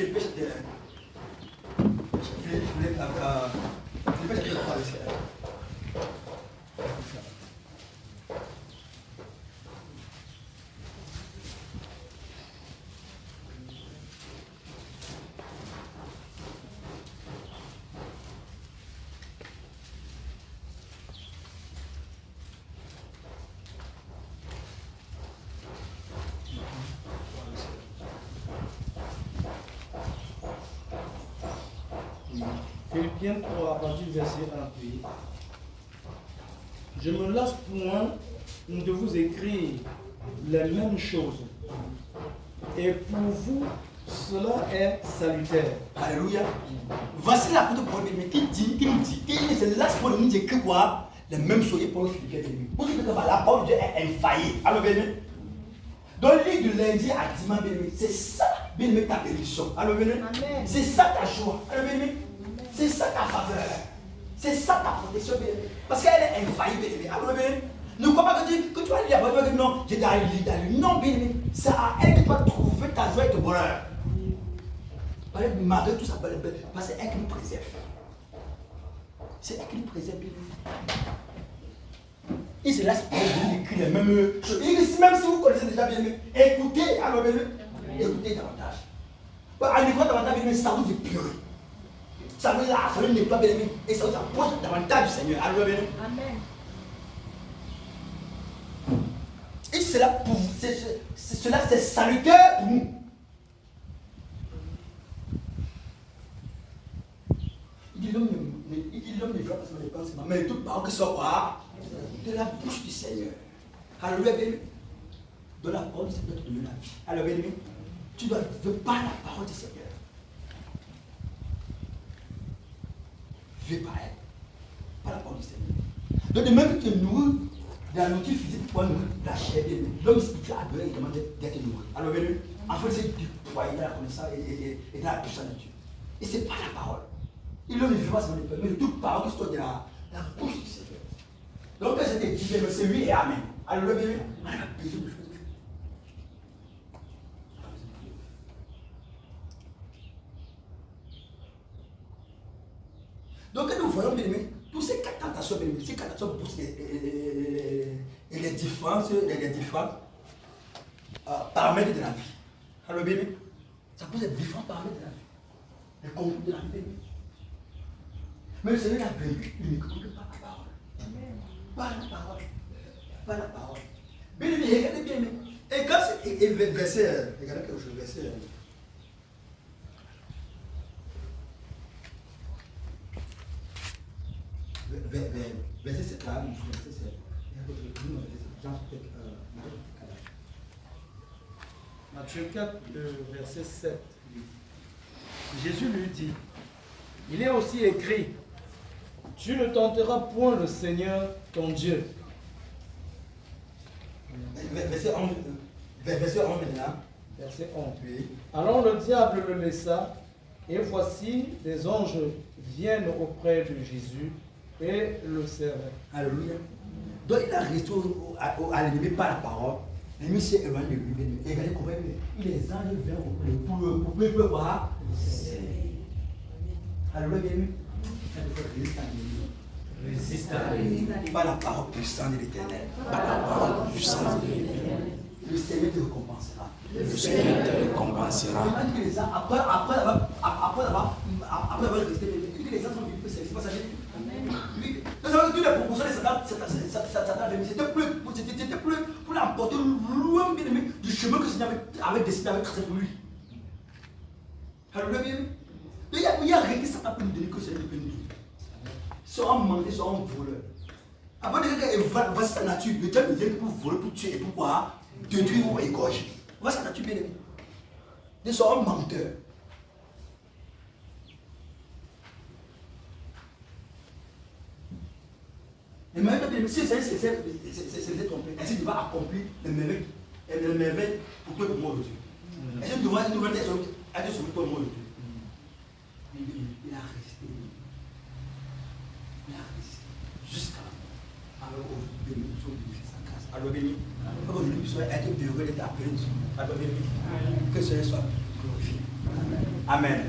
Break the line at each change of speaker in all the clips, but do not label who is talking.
Philippe chapitre 3, verset 1.
Philippiens 3, à partir du verset 1. Puis, je me lasse point de vous écrire les mêmes choses. Et pour vous, cela est salutaire.
Alléluia. Voici l'apôtre Paul qui nous dit qu'il ne se lasse pas de nous écrire quoi les mêmes choses pour Philippiens. Pour dire que la parole de Dieu est infaillible. Alors, bien aimé. Donc, lit de lundi à dimanche, bien aimé. C'est ça, bien aimé, ta bénédiction. Alors, bien aimé. C'est ça ta joie. Alors, bien aimé. C'est ça ta faveur. C'est ça ta protection, bien aimé. Parce qu'elle est infaillible, bien aimé. Alors, bien aimé. Ne crois pas que tu vas lire la Bible, que non, j'ai dans lui. Non, bien aimé. C'est à elle que tu vas trouver ta joie et ton bonheur. Malgré tout ça, parce que c'est elle qui nous préserve. C'est elle qui nous préserve, bien aimé. Il se laisse pas écrire les mêmes choses. Même si vous connaissez déjà bien aimé, écoutez, alors bien aimé. Écoutez davantage. En écoutant davantage, bien aimé, ça vous épurer. Ça vous nettoie, bien aimé. Et ça vous approche davantage du Seigneur. Alors bien aimé.
Amen.
Et cela pour vous, cela c'est salutaire pour nous. Il dit l'homme ne fera pas son dépense, mais toute parole qui sort quoi de la bouche du Seigneur. Alléluia, bien-aimé. De la parole du Seigneur te donner la vie. Alors, bien-aimé, tu dois vivre par la parole du Seigneur. Vivre par elle. Par la parole du Seigneur. Donc, de même que tu te nourris de la nourriture physique pour nourrir la chair, bien-aimé. L'homme spirituel a besoin également d'être nourri. Alors, bien-aimé, en fait, c'est du poids, il a la connaissance et dans la puissance de Dieu. Et c'est pas la parole. Il ne vit pas seulement les mais de toute parole qui sort de la bouche du Seigneur. Donc, quand c'était dit, c'est oui et amen. Alors, le bébé, on a besoin de choses. Donc, quand nous voyons, bien aimé, tous ces quatre tentations, bien aimé, ces quatre tentations poussent et les différents paramètres de la vie. Alors, bébé, ça pousse les différents paramètres de la vie. Les concours de la vie, bébé. Mais le Seigneur a vaincu uniquement par la parole. Par la parole. Par la parole. Bien aimé, regardez bien aimé. Et quand c'est. Verset. Regardez quelque chose, verset. Verset 7 là, verset 7. Jean 4.
Matthieu 4, verset 7. Jésus lui dit, il est aussi écrit, tu ne tenteras point le Seigneur ton Dieu.
Verset 11 maintenant.
Verset 11.
Oui.
Alors le diable le laissa, et voici des anges viennent auprès de Jésus et le servaient.
Alléluia. Donc il a resté à l'ennemi par la parole. L'ennemi s'est éloigné de lui. Et regardez comment les anges viennent auprès de lui pour le voir. Alléluia, bien-aimé. Résiste à l'ennemi. Par la parole puissante de l'Éternel. Par la parole puissante de l'Éternel. Le Seigneur te récompensera. Le Seigneur te récompensera. Après avoir resté, il dit que les gens sont venus, c'est pas ça. Oui. Tous les propositions de Satan, c'était plus pour l'emporter loin du chemin que le Seigneur avait décidé avec tracé pour lui. Alléluia, bien-aimé. Il y a rien qui Satan peut nous donner que le Seigneur peut nous donner. Soit un menteur, soit un voleur. Après de quelqu'un voit sa nature, le diable vient pour voler, pour tuer, pour quoi détruire ou égorger. Voit sa nature, bien aimé. Il soit un menteur. Et maintenant, si le Seigneur s'est trompé, est-ce qu'il va accomplir les merveilles pour tout le monde aujourd'hui? Est-ce qu'il doit être nouvelle être sur tout le monde aujourd'hui? Il a résisté. Il a résisté jusqu'à la mort. Alors aujourd'hui, nous sommes bénéfices sa grâce. Alors béni. Aujourd'hui, nous sommes être heureux d'être appelés. Alors béni. Que ce soit glorifié. Amen.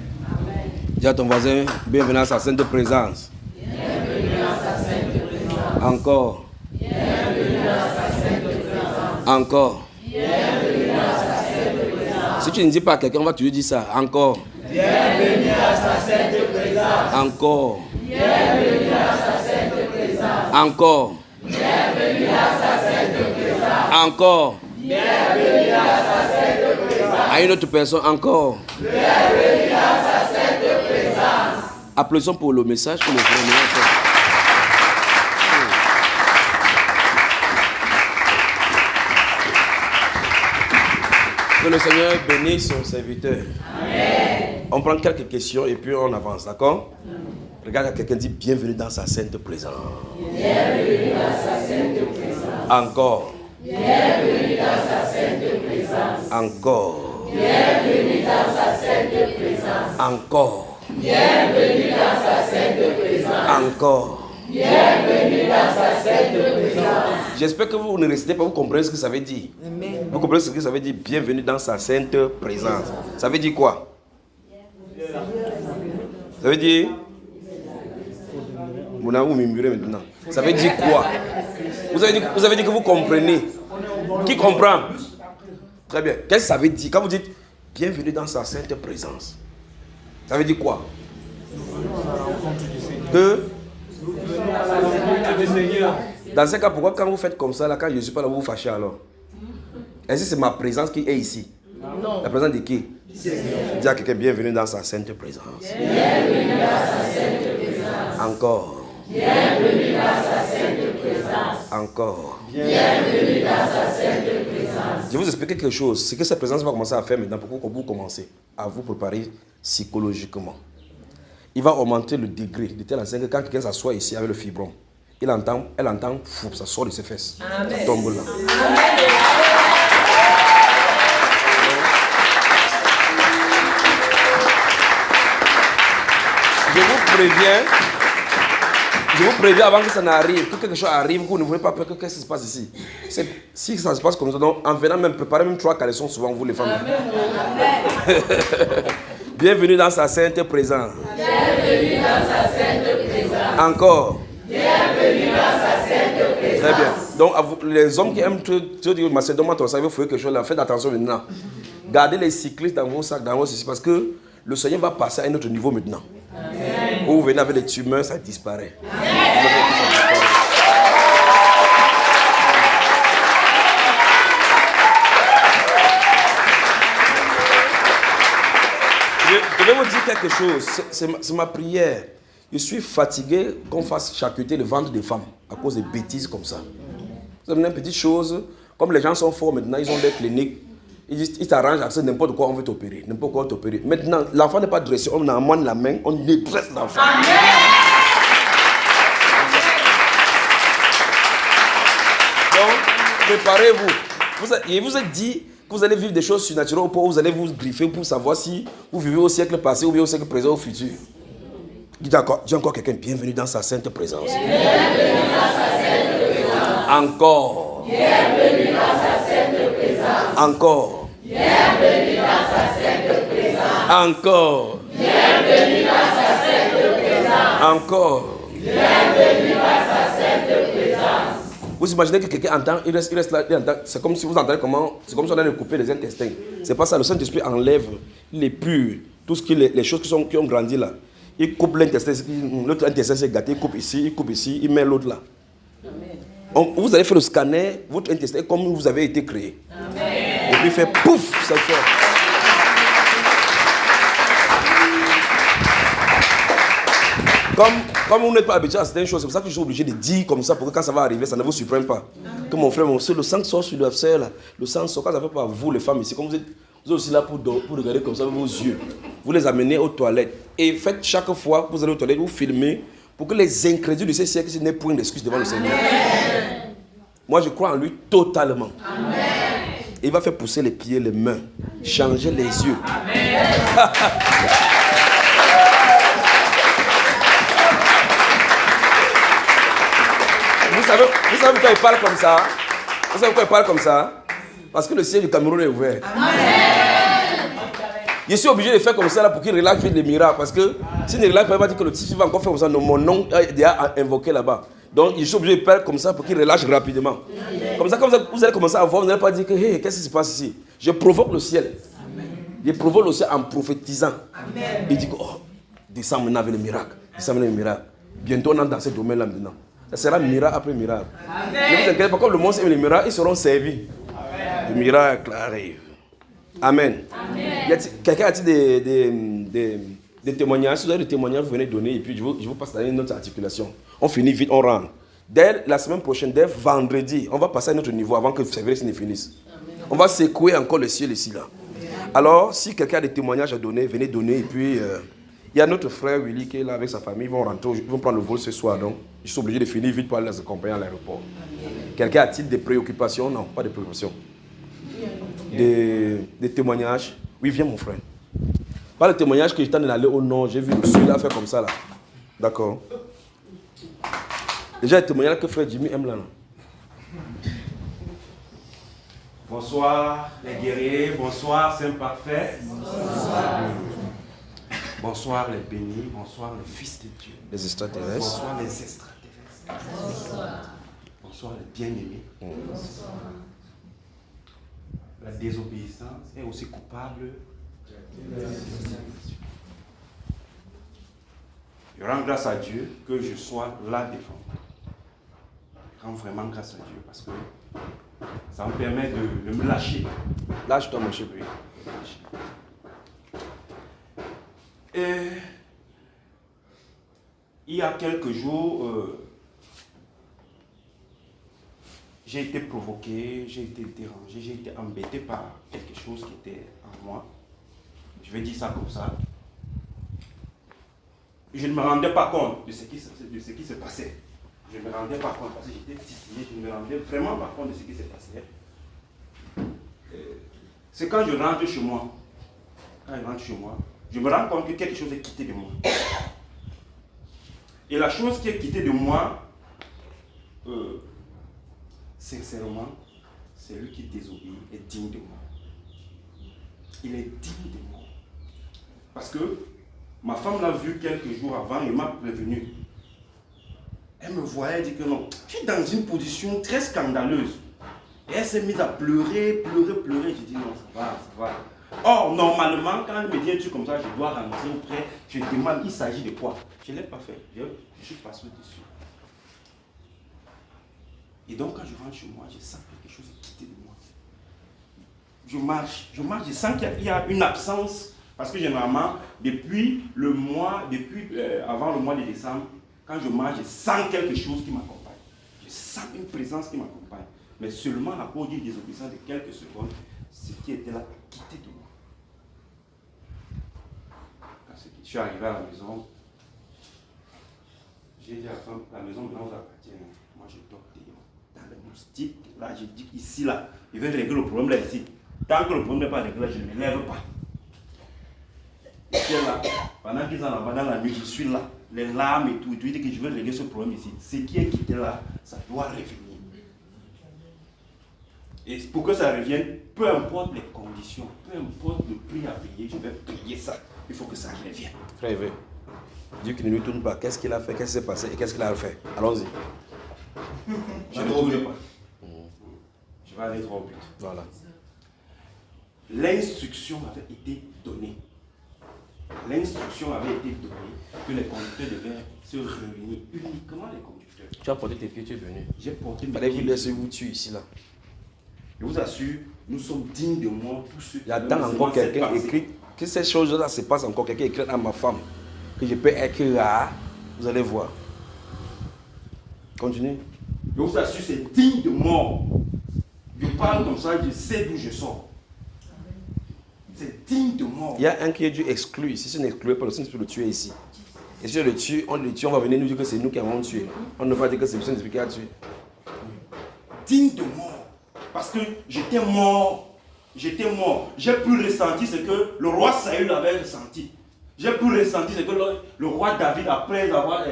Dis à ton voisin, bienvenue à sa sainte présence.
Bienvenue à sa sainte présence.
Encore.
Bienvenue à sa sainte présence.
Encore.
Bienvenue à sa sainte présence.
Si tu ne dis pas à quelqu'un, on va toujours dire ça. Encore.
Bienvenue à sa sainte présence.
Encore.
Bienvenue à sa sainte présence.
Encore.
Bienvenue à sa sainte présence.
Encore.
Bienvenue à sa sainte présence.
À une autre personne, encore.
Bienvenue à sa sainte présence.
Applaudissons pour le message que le Seigneur fait. Que le Seigneur bénisse son serviteur. Amen. On prend quelques questions et puis on avance, d'accord? Regarde à quelqu'un, dit bienvenue dans sa sainte présence.
Bienvenue dans sa sainte présence.
Encore.
Bienvenue dans sa sainte présence.
Encore.
Bienvenue dans sa sainte présence.
Encore.
Bienvenue dans sa sainte présence.
Encore.
Bienvenue dans sa sainte présence.
J'espère que vous ne restez pas, vous comprenez ce que ça veut dire. Amen. Vous comprenez ce que ça veut dire, bienvenue dans sa sainte présence. Ça veut dire quoi? Ça veut dire... Vous n'avez pas murmuré maintenant. Ça veut dire quoi? Vous avez dit que vous comprenez. Qui comprend? Très bien. Qu'est-ce que ça veut dire? Quand vous dites bienvenue dans sa sainte présence, ça veut dire quoi? Que dans ce cas, pourquoi quand vous faites comme ça, là, quand je ne suis pas là, vous vous fâchez alors? Est-ce que c'est ma présence qui est ici? Non. La présence de qui? Dis à quelqu'un bienvenue dans sa sainte présence.
Bienvenue dans sa sainte présence.
Encore.
Bienvenue dans sa sainte présence.
Encore.
Bienvenue dans sa sainte présence.
Je vais vous expliquer quelque chose. Ce que cette présence va commencer à faire maintenant, pour que vous commencez à vous préparer psychologiquement. Il va augmenter le degré de telle enseigne que quand quelqu'un s'assoit ici avec le fibrome, elle entend, fou, ça sort de ses fesses. Amen. Ça tombe là. Amen. Je vous préviens avant que ça n'arrive, que quelque chose arrive, que vous ne voulez pas peur, qu'est-ce qui se passe ici. Si ça se passe comme ça, donc en venant même, préparez même 3 caleçons souvent, vous les femmes. Amen. Bienvenue dans sa sainte présence. Bienvenue dans sa sainte présence. Encore. Bienvenue dans sa sainte présence. Très bien. Donc, les hommes qui aiment te dire, Macédoine, ton cerveau, il faut quelque chose là. Faites attention maintenant. Gardez les cyclistes dans vos sacs, dans vos cyclistes, parce que le Seigneur va passer à un autre niveau maintenant. Amen. Vous venez avec les tumeurs, ça disparaît. Amen. Je vais vous dire quelque chose, c'est ma prière. Je suis fatigué qu'on fasse charcuter le ventre des femmes à cause des bêtises comme ça. Vous avez une petite chose, comme les gens sont forts maintenant, ils ont des cliniques, ils t'arrangent à n'importe quoi, on veut t'opérer, n'importe quoi t'opérer. Maintenant, l'enfant n'est pas dressé, on amène la main, on détresse l'enfant. Donc, préparez-vous. Il vous a dit que vous allez vivre des choses surnaturelles ou pas, vous allez vous griffer pour savoir si vous vivez au siècle passé ou bien au siècle présent ou au futur. Dis encore quelqu'un, bienvenue dans sa sainte présence. Bienvenue dans sa sainte présence. Encore. Bienvenue dans sa sainte présence. Encore. Bienvenue dans sa sainte présence. Encore. Bienvenue dans sa sainte présence. Encore. Bienvenue dans sa sainte présence. Vous imaginez que quelqu'un entend, il reste là, il entend, c'est comme si vous entendez c'est comme si on allait couper les intestins. C'est pas ça, le Saint-Esprit enlève, il est pur, tout ce qui les choses qui ont grandi là. Il coupe l'intestin, l'autre intestin s'est gâté, il coupe ici, il met l'autre là. Amen. Vous allez faire le scanner, votre intestin est comme vous avez été créé. Amen. Et puis il fait pouf, ça sort. Comme vous n'êtes pas habitué à certaines choses, c'est pour ça que je suis obligé de dire comme ça pour que quand ça va arriver, ça ne vous surprenne pas. Comme mon frère, le sang sort sur la sœur là, le sang sort, quand ça ne fait pas vous les femmes ici, comme vous êtes aussi là pour regarder comme ça avec vos yeux. Vous les amenez aux toilettes. Et faites chaque fois que vous allez aux toilettes, vous filmez pour que les incrédules de ces siècles n'aient point d'excuses devant le Seigneur. Moi, je crois en lui totalement. Amen. Il va faire pousser les pieds, les mains, changer les yeux. Amen. Vous savez pourquoi il parle comme ça? Vous savez pourquoi il parle comme ça? Parce que le ciel du Cameroun est ouvert. Amen. Je suis obligé de faire comme ça là pour qu'il relâche vite les miracles. Parce que s'il ne relâche pas, il va dire que le petit va encore faire comme ça. Non, mon nom est déjà invoqué là-bas. Donc je suis obligé de faire comme ça pour qu'il relâche rapidement. Comme ça, vous allez commencer à voir, vous n'allez pas dire que hey, qu'est-ce qui se passe ici? Je provoque le ciel. Je provoque le ciel en prophétisant. Il dit que oh, descends maintenant avec le miracle. Descends avec le miracle. Bientôt on entre dans ce domaine-là maintenant. Ça sera miracle après miracle. Ne vous inquiétez pas, comme le monde aime les miracles, ils seront servis. Le miracle arrive. Amen. Quelqu'un a-t-il des témoignages? Si vous avez des témoignages, vous venez donner et puis je vous passe à une autre articulation. On finit vite, on rentre. Dès la semaine prochaine, dès vendredi, on va passer à un autre niveau avant que le février ne finisse. On va secouer encore le ciel ici là. Alors, si quelqu'un a des témoignages à donner, venez donner. Et puis, il y a notre frère Willy qui est là avec sa famille. Ils vont rentrer, ils vont prendre le vol ce soir. Donc, ils sont obligés de finir vite pour aller les accompagner à l'aéroport. Quelqu'un a-t-il des préoccupations? Non, pas de préoccupations. Des témoignages? Oui, viens mon frère. Pas le témoignage que j'étais en train d'aller au nord. J'ai vu celui-là faire comme ça là. D'accord. Déjà, le témoignage que frère Jimmy aime là.
Bonsoir les guerriers, bonsoir Saint Parfait. Bonsoir les bénis, bonsoir les fils de Dieu.
Les extraterrestres.
Bonsoir les extraterrestres. Bonsoir les bien-aimés. La désobéissance est aussi coupable. Je rends grâce à Dieu que je sois là devant. Je rends vraiment grâce à Dieu parce que ça me permet de me lâcher.
Lâche-toi mon chéri.
Et il y a quelques jours, j'ai été provoqué, j'ai été dérangé, j'ai été embêté par quelque chose qui était en moi. Je vais dire ça comme ça. Je ne me rendais pas compte de ce qui se passait. Je ne me rendais pas compte parce que j'étais titillé, je ne me rendais vraiment pas compte de ce qui se passait. C'est quand je rentre chez moi. Je me rends compte que quelque chose est quitté de moi. Et la chose qui est quittée de moi, sincèrement, c'est lui qui désobéit est digne de moi. Il est digne de moi. Parce que ma femme l'a vu quelques jours avant et m'a prévenu. Elle me voyait dire que non, tu es dans une position très scandaleuse. Et elle s'est mise à pleurer. J'ai dit non, ça va. Or, normalement, quand elle me dit un truc comme ça, je dois rentrer auprès, je demande, il s'agit de quoi? Je ne l'ai pas fait. Je suis passé dessus. Et donc, quand je rentre chez moi, je sens que quelque chose est quitté de moi. Je marche, je sens qu'il y a une absence. Parce que généralement, avant le mois de décembre, quand je marche, je sens quelque chose qui m'accompagne. Je sens une présence qui m'accompagne. Mais seulement à cause d'une désobéissance de quelques secondes, ce qui était là a quitté de moi. Quand je suis arrivé à la maison, j'ai dit à la femme, la maison maintenant vous appartient. Moi je dors dans le moustique. Là, je dis ici, là, je vais régler le problème là ici. Tant que le problème n'est pas réglé, je ne me lève pas. Je suis là, pendant qu'ils sont là-bas dans la nuit, je suis là, les larmes et tout, je dis que je vais régler ce problème ici. Ce qui est quitté là, ça doit revenir. Et pour que ça revienne, peu importe les conditions, peu importe le prix à payer, je vais payer ça. Il faut que ça revienne.
Frère Yves, Dieu qui ne nous tourne pas, qu'est-ce qu'il a fait, qu'est-ce qui s'est passé et qu'est-ce qu'il a fait? Allons-y.
Je ne tourne pas. Je vais aller trop vite.
Voilà.
L'instruction avait été donnée. L'instruction avait été donnée que les conducteurs devaient se réunir, uniquement les conducteurs.
Tu as porté tes pieds, tu es venu.
J'ai porté mes
Fallait vous
pieds.
laisser vous tuer ici là.
Je vous assure, nous sommes dignes de moi, tous ceux qui
Il y a tant encore quelqu'un écrit que ces choses-là se passent encore. Quelqu'un écrit à ma femme que je peux écrire là. Vous allez voir. Continue.
Je vous assure, c'est digne de mort. Je parle comme ça, je sais d'où je sors. C'est digne de mort.
Il y a un qui est dû exclure. Si ce n'est exclu pas, le Saint-Esprit le tuer ici. Et si on le tue, on va venir nous dire que c'est nous qui avons tué. On ne va pas dire que c'est le Saint-Esprit qui a tué.
Digne de mort. Parce que j'étais mort. J'ai pu ressentir ce que le roi Saül avait ressenti. J'ai pu ressentir ce que le roi David, après avoir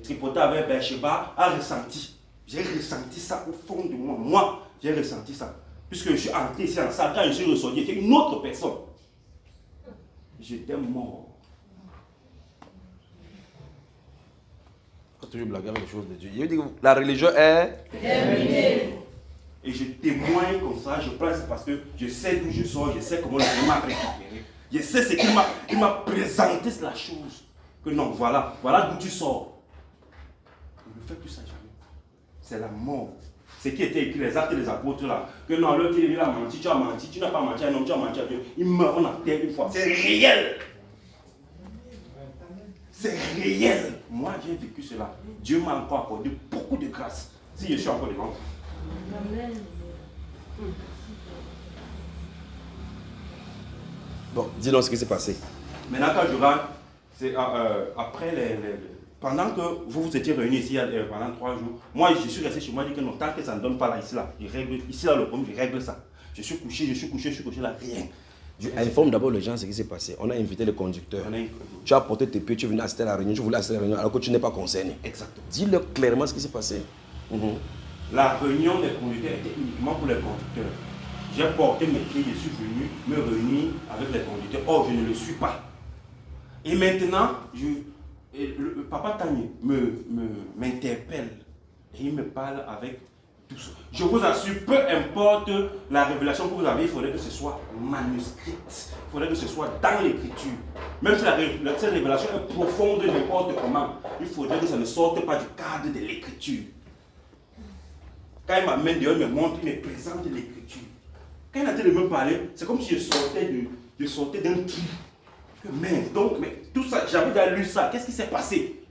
tripoté avec Bathsheba, a ressenti. J'ai ressenti ça au fond de moi. Moi, j'ai ressenti ça. Puisque je suis entré ici en salle, quand je suis ressorti, c'était une autre personne. j'étais mort.
Faut toujours blaguer avec les choses de Dieu. Il veut dire que la religion est
terminée.
Et je témoigne comme ça, je pense parce que je sais d'où je sors, je sais comment le Seigneur m'a récupéré. Je sais ce qu'il m'a présenté, c'est la chose. Que non, voilà d'où tu sors. Ne fais plus ça jamais. C'est la mort. Ce qui était écrit, les actes des apôtres là, que non, l'autre il a menti, tu as menti, tu n'as pas menti à un homme, tu as menti à Dieu. Il meurt en enterre une fois. C'est réel. C'est réel. Moi j'ai vécu cela. Dieu m'a encore accordé beaucoup de grâce. Si je suis encore devant.
Amen.
Bon, dis-donc ce qui s'est passé.
Maintenant, quand je rentre, c'est après pendant que vous étiez réunis ici pendant 3 jours, moi je suis resté chez moi, je dis que non, tant que ça ne donne pas là, ici là, je règle, ici là le problème, je règle ça. Je suis couché là, rien.
Dieu informe d'abord les gens ce qui s'est passé. On a invité le conducteur. Tu as porté tes pieds, tu es venu assister à la réunion, tu voulais assister à la réunion alors que tu n'es pas concerné.
Exactement.
Dis-leur clairement ce qui s'est passé.
La réunion des conducteurs était uniquement pour les conducteurs. J'ai porté mes pieds, je suis venu me réunir avec les conducteurs. Or, je ne le suis pas. Et maintenant, le papa Tani m'interpelle et il me parle avec tout ça. Je vous assure, peu importe la révélation que vous avez, il faudrait que ce soit manuscrite. Il faudrait que ce soit dans l'écriture. Même si cette révélation est profonde n'importe comment, il faudrait que ça ne sorte pas du cadre de l'écriture. Quand il m'amène dehors, il me montre, il me présente l'écriture. Quand il a été de me parler, c'est comme si je sortais d'un truc. Mais tout ça, j'avais déjà lu ça. Qu'est-ce qui s'est passé?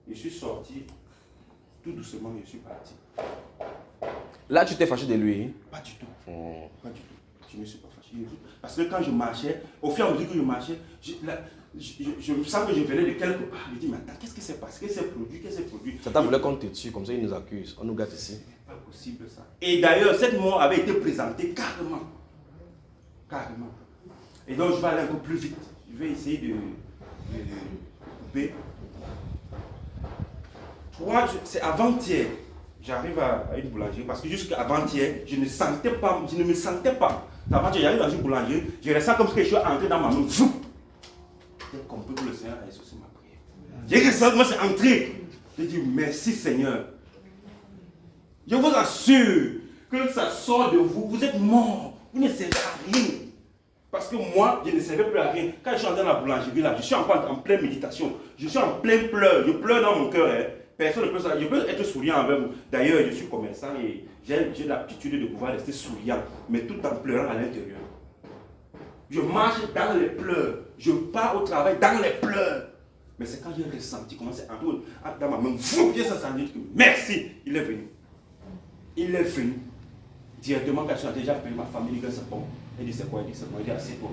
Je suis sorti, tout doucement, je suis parti.
Là, tu t'es fâché de lui?
Pas du tout. Pas du tout. Je ne me suis pas fâché. Parce que quand je marchais, au fur et à mesure que je marchais, je me sens que je venais de quelque part. Je me dis, mais attends, qu'est-ce qui s'est passé? Qu'est-ce qui s'est produit?
Satan voulait qu'on te tue, comme ça il nous accuse. On nous gâte ici.
C'est pas possible ça. Et d'ailleurs, cette mort avait été présentée carrément. Carrément. Et donc, je vais aller un peu plus vite. Je vais essayer de couper. C'est avant-hier. J'arrive à une boulangerie parce que jusqu'à avant-hier, je ne me sentais pas. Avant-hier, j'arrive dans une boulangerie, je ressens comme si je suis entré dans ma main. J'ai compris que le Seigneur a exaucé ma prière. J'ai ressenti comment c'est entré. J'ai dit merci Seigneur. Je vous assure que ça sort de vous. Vous êtes mort. Vous ne servez à rien. Parce que moi, je ne servais plus à rien. Quand je suis entré dans la boulangerie là, je suis encore en pleine méditation. Je suis en plein pleurs. Je pleure dans mon cœur. Personne ne peut ça. Je peux être souriant avec vous. D'ailleurs, je suis commerçant et j'ai l'aptitude de pouvoir rester souriant, mais tout en pleurant à l'intérieur. Je marche dans les pleurs. Je pars au travail dans les pleurs. Mais c'est quand j'ai ressenti comment c'est dans ma main. Ça dit que merci, il est venu. Il est venu. Directement, quand je suis déjà appelé ma famille, il dit que c'est bon. Il dit c'est quoi? Il dit c'est bon. Il dit c'est bon.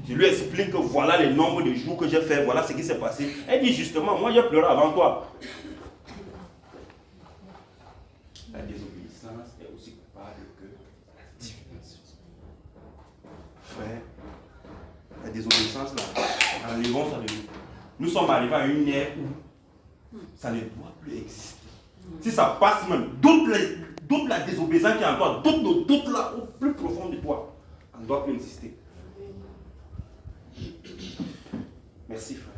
Je lui explique que voilà le nombre de jours que j'ai fait, voilà ce qui s'est passé. Elle dit justement, moi j'ai pleuré avant toi. La désobéissance est aussi coupable que la divination. Frère, la désobéissance là, enlevons ça de nous. Nous sommes arrivés à une ère où ça ne doit plus exister. Si ça passe même, doute la désobéissance qui est en toi, doute là au plus profond de toi, ça ne doit plus exister. Merci frère.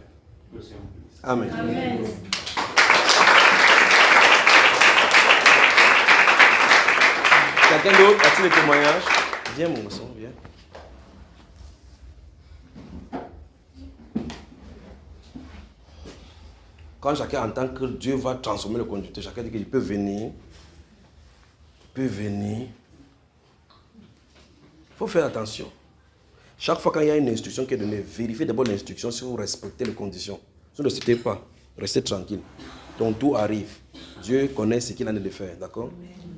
Que le Seigneur vous bénisse.
Amen.
Amen.
Quelqu'un d'autre a-t-il des témoignages? Viens mon garçon, viens. Quand chacun entend que Dieu va transformer le conducteur, chacun dit qu'il peut venir. Il peut venir. Il faut faire attention. Chaque fois qu'il y a une instruction qui est donnée, vérifiez d'abord l'instruction si vous respectez les conditions. Si vous ne respectez pas, restez tranquille. Ton tour arrive. Dieu connaît ce qu'il en est de faire, d'accord?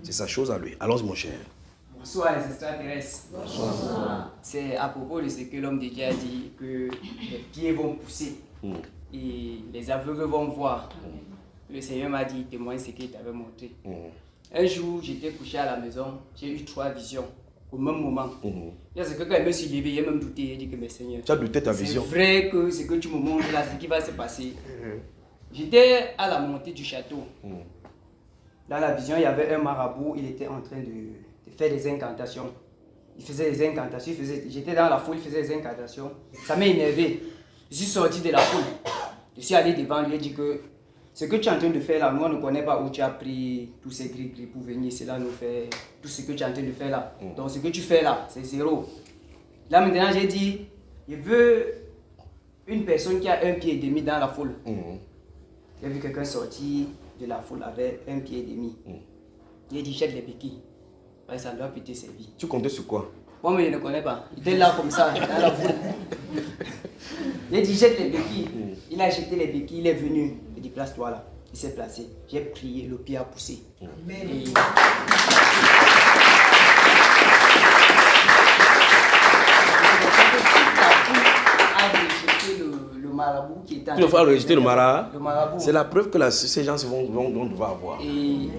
C'est sa chose à lui. Allons-y mon cher.
Bonsoir les extraterrestres. Bonsoir. C'est à propos de ce que l'homme de Dieu a dit, que les pieds vont pousser et les aveugles vont voir. Le Seigneur m'a dit, témoigne ce qu'il t'avait montré. Un jour, j'étais couché à la maison, j'ai eu 3 visions au même moment. C'est que quand je me suis levé, j'ai même douté, j'ai dit que mais Seigneur,
tu as douté ta vision.
c'est vrai que ce que tu me montres là, c'est ce qui va se passer. J'étais à la montée du château. Dans la vision, il y avait un marabout, il était en train de faire des incantations. il faisait des incantations, j'étais dans la foule, il faisait des incantations. Ça m'a énervé. Je suis sorti de la foule. Je suis allé devant lui et dit que ce que tu es en train de faire là, nous on ne connaît pas où tu as pris tous ces gris pour venir ici là nous faire tout ce que tu es en train de faire là. Donc ce que tu fais là, c'est zéro. Là maintenant j'ai dit, je veux une personne qui a 1,5 pied dans la foule. J'ai vu quelqu'un sortir de la foule avec 1,5 pied. Il a dit jette les béquilles. Ouais, ça doit peut-être servir.
Tu comptais sur quoi?
Moi, mais je ne connais pas. Il était là comme ça, dans la foule. Il a dit jette les béquilles. Il a jeté les béquilles, il est venu. Il dit place-toi là. Il s'est placé. J'ai prié, le pied a poussé. Amen. Et... le marabout qui était en train de...
Il faut rejeter le marabout.
Le marabout.
C'est la preuve que ces gens vont devoir avoir.
Et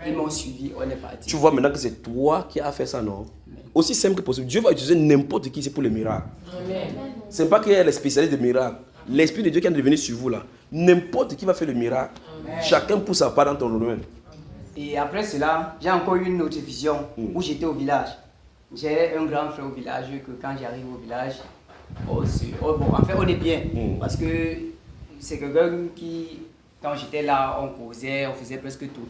ils m'ont suivi, on est parti.
Tu vois maintenant que c'est toi qui as fait ça, non? Aussi simple que possible. Dieu va utiliser n'importe qui, c'est pour les miracles. Ce n'est pas qu'il y a les spécialistes des miracles. L'Esprit de Dieu qui est devenu sur vous là. N'importe qui va faire le miracle. Amen. Chacun pousse sa part dans ton domaine.
Et après cela, j'ai encore eu une autre vision où j'étais au village. J'ai un grand frère au village que quand j'arrive au village, en fait on est bien. Parce que c'est quelqu'un qui, quand j'étais là, on causait, on faisait presque tout.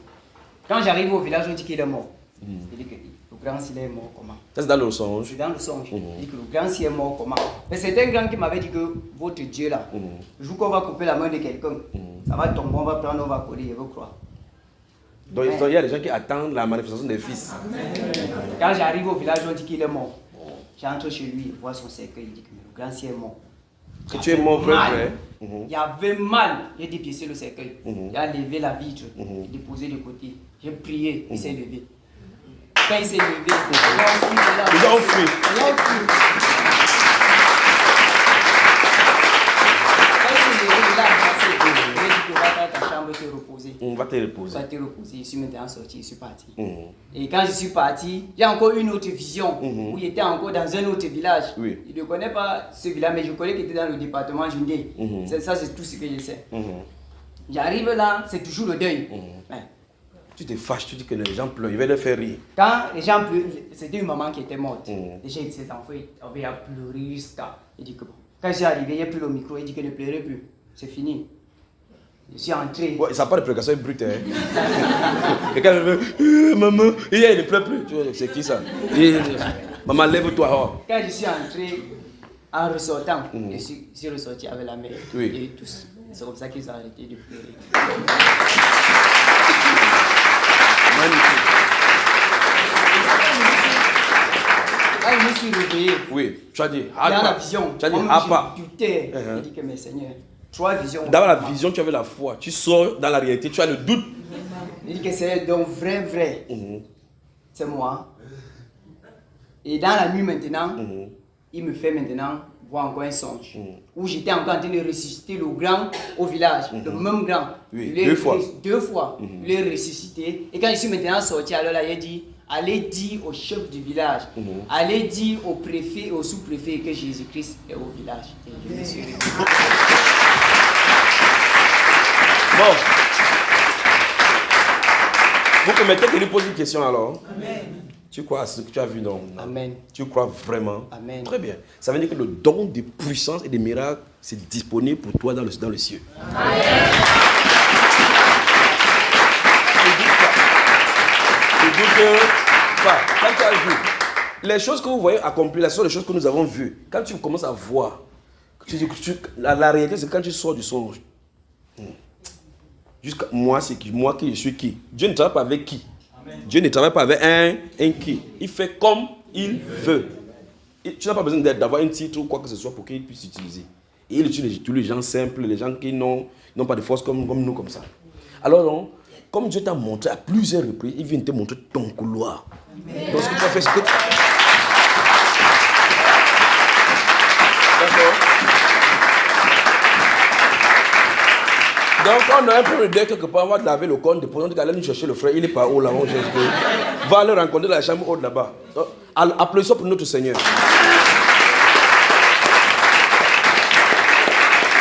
Quand j'arrive au village, on dit qu'il est mort. Il dit que le grand s'il est mort, comment?
Ça c'est dans le songe.
C'est dans le songe. Il dit que le grand s'il est mort, comment? Mais c'est un grand qui m'avait dit que votre Dieu là, le jour qu'on va couper la main de quelqu'un, ça va tomber, on va prendre, on va coller, je veux croire.
Donc il y a des gens qui attendent la manifestation des fils.
Quand j'arrive au village, on dit qu'il est mort. J'entre chez lui, il voit son cercueil, il dit que le grand s'il est mort.
Que tu es mort, vrai?
Il y avait mal. J'ai dépiécé le cercueil. Il a levé la vitre, déposé de côté. J'ai prié, il s'est levé. Quand il s'est levé, il a fui. Quand il s'est levé, il a passé. Il a dit que va dans ta chambre te reposer.
On va te reposer.
Va te reposer. Je suis maintenant sorti, je suis parti. Et quand je suis parti, j'ai encore une autre vision où il était encore dans un autre village.
Oui.
Je ne connais pas ce village, mais je connais qu'il était dans le département Jundé. Ça, c'est tout ce que je sais. J'arrive là, c'est toujours le deuil.
Tu te fâches, tu dis que les gens pleurent, il va les faire rire.
Quand les gens pleurent, c'était une maman qui était morte. Déjà, ses enfants avaient à pleurer jusqu'à. Il dit que bon. Quand je suis arrivé, il n'y a plus le micro, il dit que ne pleurez plus. C'est fini. Je suis entré.
Ouais, ça n'a pas de prédication brute. Hein. Et quand je veux, maman, il ne pleure plus. C'est qui ça? Maman, lève-toi. Oh.
Quand je suis entré, en ressortant, je suis ressorti avec la mère.
Oui.
Et tous. C'est comme ça qu'ils ont arrêté de pleurer.
Magnifique.
Quand je me suis réveillé,
Oui, tu as dit,
dans la vision,
tu as dit,
tu t'es. J'ai dit que mes seigneurs, 3 visions.
Dans la vision, tu avais la foi. Tu sors dans la réalité, tu as le doute.
Il dit que c'est donc vrai. C'est moi. Et dans la nuit maintenant, il me fait maintenant voir encore un songe. Où j'étais encore en train de ressusciter le grand au village. Le même grand.
Oui,
deux fois. Il est ressuscité. Et quand je suis maintenant sorti, alors là, il a dit, allez dire au chef du village, allez dire au préfet et au sous-préfet que Jésus-Christ est au village. Et je me suis
Bon. Vous permettez de lui poser une question alors?
Amen.
Tu crois à ce que tu as vu, non?
Amen.
Tu crois vraiment?
Amen.
Très bien. Ça veut dire que le don de puissance et de miracles, c'est disponible pour toi dans le ciel. Amen. Quand tu as vu, les choses que vous voyez accomplies, ce sont les choses que nous avons vues. Quand tu commences à voir, la réalité, c'est quand tu sors du songe. Jusqu'à moi, c'est qui? Moi qui je suis qui? Dieu ne travaille pas avec qui? Amen. Dieu ne travaille pas avec un qui. Il fait comme il veut. Et tu n'as pas besoin d'avoir un titre ou quoi que ce soit pour qu'il puisse utiliser. Et il utilise tous les gens simples, les gens qui n'ont pas de force comme nous, comme ça. Alors, non, comme Dieu t'a montré à plusieurs reprises, il vient te montrer ton couloir. Amen. Donc, ce que tu as fait, c'est que... D'accord. Donc, quand on a un peu de deuil quelque part, on va laver le corps, on dit qu'allez nous chercher le frère, il est pas haut là, on cherche. Va le rencontrer dans la chambre haute là-bas. Applaudissons pour notre Seigneur.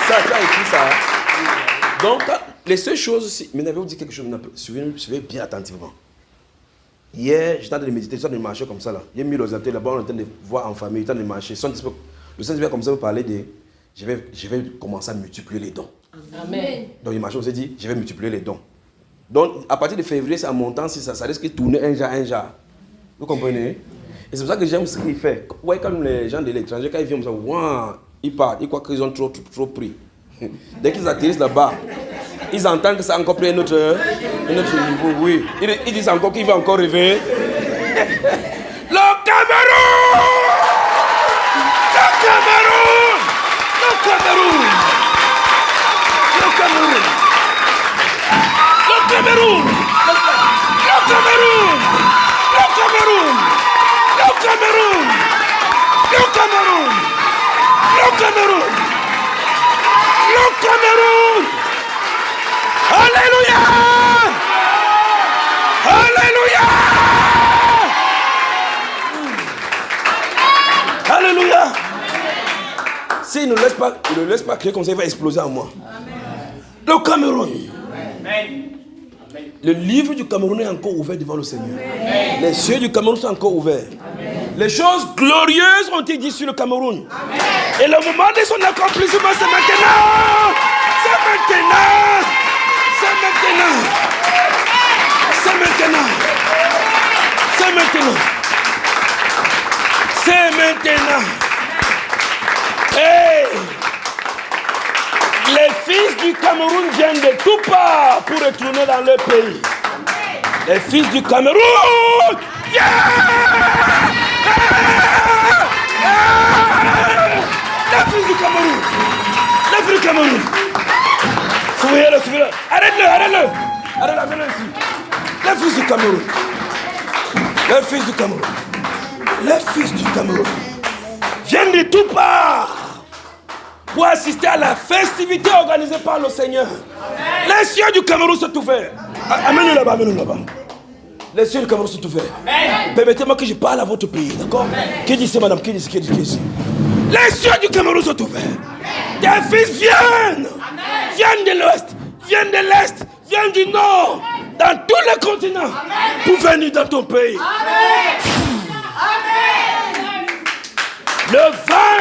Ça, tu as écrit ça. Donc, les seules choses, mais je vais vous dire quelque chose, suivez bien attentivement. Hier, j'étais en train de méditer, j'étais en train de marcher comme ça là. J'ai mis l'ordinateur là-bas, on est en train de voir en famille, en train de marcher. Le Saint-Esprit comme ça me parlait de... Je vais commencer à multiplier les dons.
Amen.
Donc il marchait, on s'est dit, je vais multiplier les dons. Donc à partir de février, c'est en montant, ça risque de tourner un genre. Vous comprenez? Et c'est pour ça que j'aime ce qu'il fait. Ouais, comme les gens de l'étranger, quand ils viennent, ils partent, ils croient qu'ils ont trop pris. Dès qu'ils atterrissent là-bas, ils entendent que ça a encore pris un autre niveau. Oui. Ils disent encore qu'il va encore rêver. Le Cameroun! Le Cameroun! Le Cameroun! Le Cameroun! Le Cameroun! Le Cameroun! Le Cameroun! Le Cameroun! Le Cameroun! Le Cameroun! Le Cameroun! Alléluia! Alléluia! Alléluia! S'il ne le laisse pas créer comme ça, il va exploser en moi. Le Cameroun. Le livre du Cameroun est encore ouvert devant le Seigneur. Les cieux du Cameroun sont encore ouverts. Les choses glorieuses ont été dites sur le Cameroun. Et le moment de son accomplissement, c'est maintenant. C'est maintenant. C'est maintenant. C'est maintenant. C'est maintenant. C'est maintenant. Hey! Les fils du Cameroun viennent de tout part pour retourner dans leur pays. Les fils du Cameroun viennent! Les fils du Cameroun! Les fils du Cameroun! Souviens-le. Arrête-le! Arrête-le, amène-le ici. Les fils du Cameroun! Les fils du Cameroun! Les fils du Cameroun viennent de tout part pour assister à la festivité organisée par le Seigneur. Les cieux du Cameroun sont ouverts. Amène-le là-bas, Les cieux du Cameroun sont ouverts. Permettez-moi que je parle à votre pays, d'accord? Qui dit ça, madame? Qui dit ça? Les cieux du Cameroun sont ouverts. Tes fils viennent. Viennent de l'ouest, viennent de l'est, viennent du nord, dans tous les continents, pour venir dans ton pays. Le vent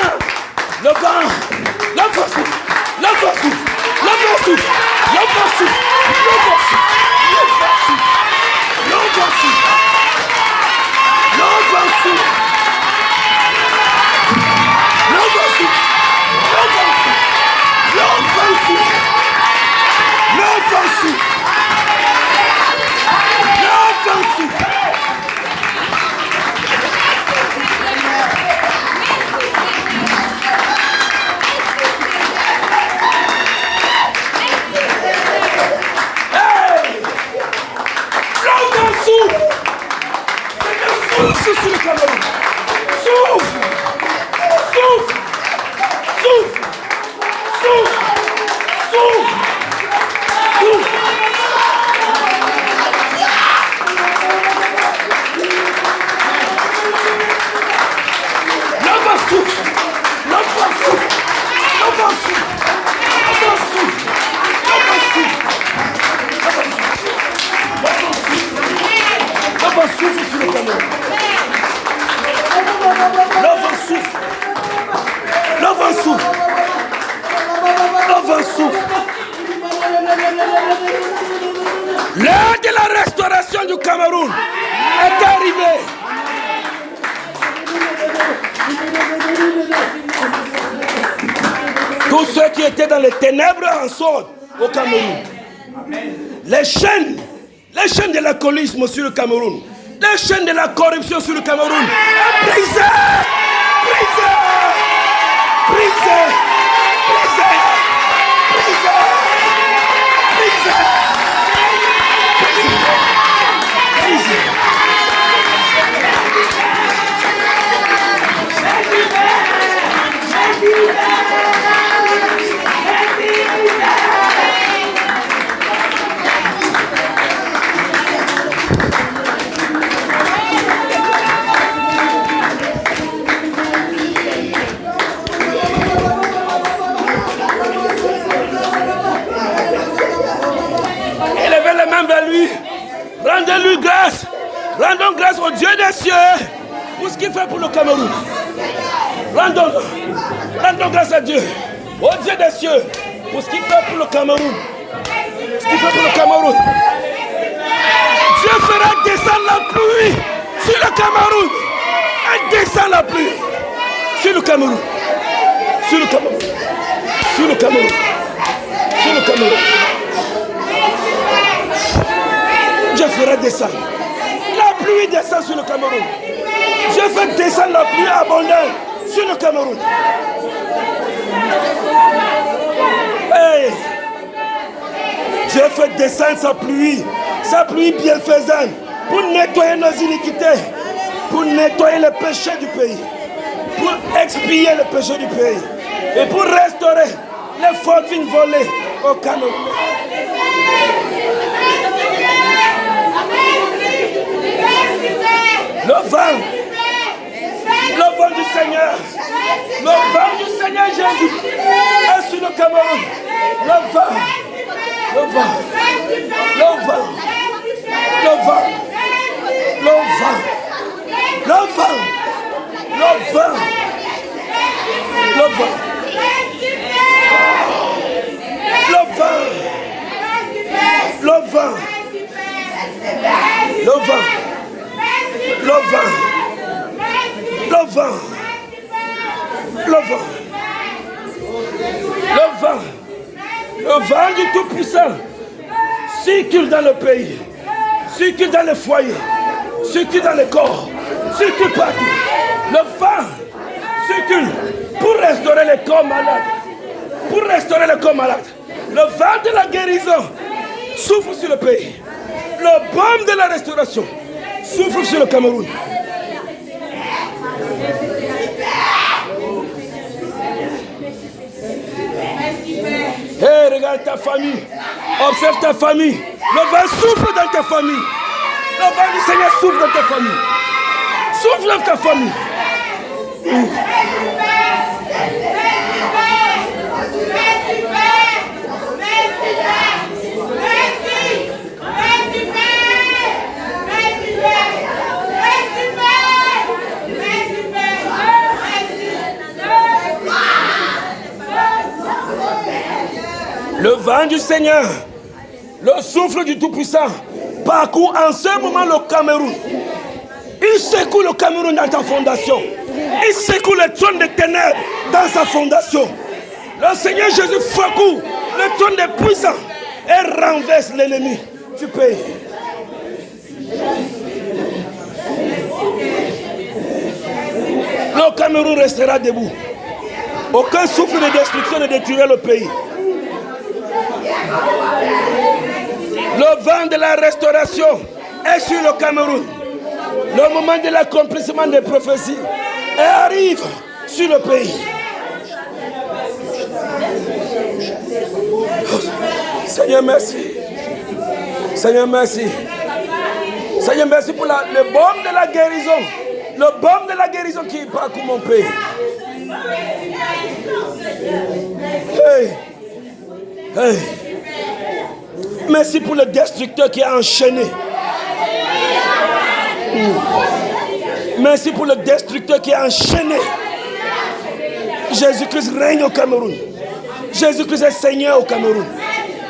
sur le Cameroun. Souffle. Souffle sur le Cameroun. L'heure de la restauration du Cameroun est arrivée. Tous ceux qui étaient dans les ténèbres en sortent au Cameroun. Les chaînes de l'alcoolisme sur le Cameroun, les chaînes de la corruption sur le Cameroun, brisées. fait pour le Cameroun. Rendons grâce à Dieu, au Dieu des cieux, pour ce qu'il fait pour le Cameroun. Ce qu'il fait pour le Cameroun. Dieu fera descendre la pluie sur le Cameroun. Elle descend la pluie sur le Cameroun. Sur le Cameroun. Sur le Cameroun. Sur le Cameroun. Dieu fera descendre. La pluie descend sur le Cameroun. Dieu fait descendre la pluie abondante sur le Cameroun. Hey. Dieu fait descendre sa pluie bienfaisante pour nettoyer nos iniquités, pour nettoyer les péchés du pays, pour expier les péchés du pays et pour restaurer les fortunes volées au Cameroun. Le vent du Seigneur, Jésus est sur le Cameroun. Le vent. Le vent du Tout-Puissant circule dans le pays, circule dans les foyers, circule dans les corps, circule partout. Le vent circule pour restaurer les corps malades. Le vent de la guérison souffle sur le pays. Le baume de la restauration souffle sur le Cameroun. Hey, regarde ta famille. Observe ta famille. Le vent souffle dans ta famille. Le vent du Seigneur souffle dans ta famille. Souffle dans ta famille. Le vent du Seigneur, le souffle du Tout-Puissant, parcourt en ce moment le Cameroun. Il secoue le Cameroun dans ta fondation. Il secoue le trône des ténèbres dans sa fondation. Le Seigneur Jésus secoue le trône des puissants et renverse l'ennemi du pays. Le Cameroun restera debout. Aucun souffle de destruction ne détruira le pays. Le vent de la restauration est sur le Cameroun. Le moment de l'accomplissement des prophéties arrive sur le pays. Seigneur, merci. Seigneur, merci. Seigneur, merci pour le baume de la guérison. Le baume de la guérison qui parcourt mon pays. Hey. Hey. Merci pour le destructeur qui est enchaîné. Merci pour le destructeur qui est enchaîné. Jésus-Christ règne au Cameroun. Jésus-Christ est Seigneur au Cameroun.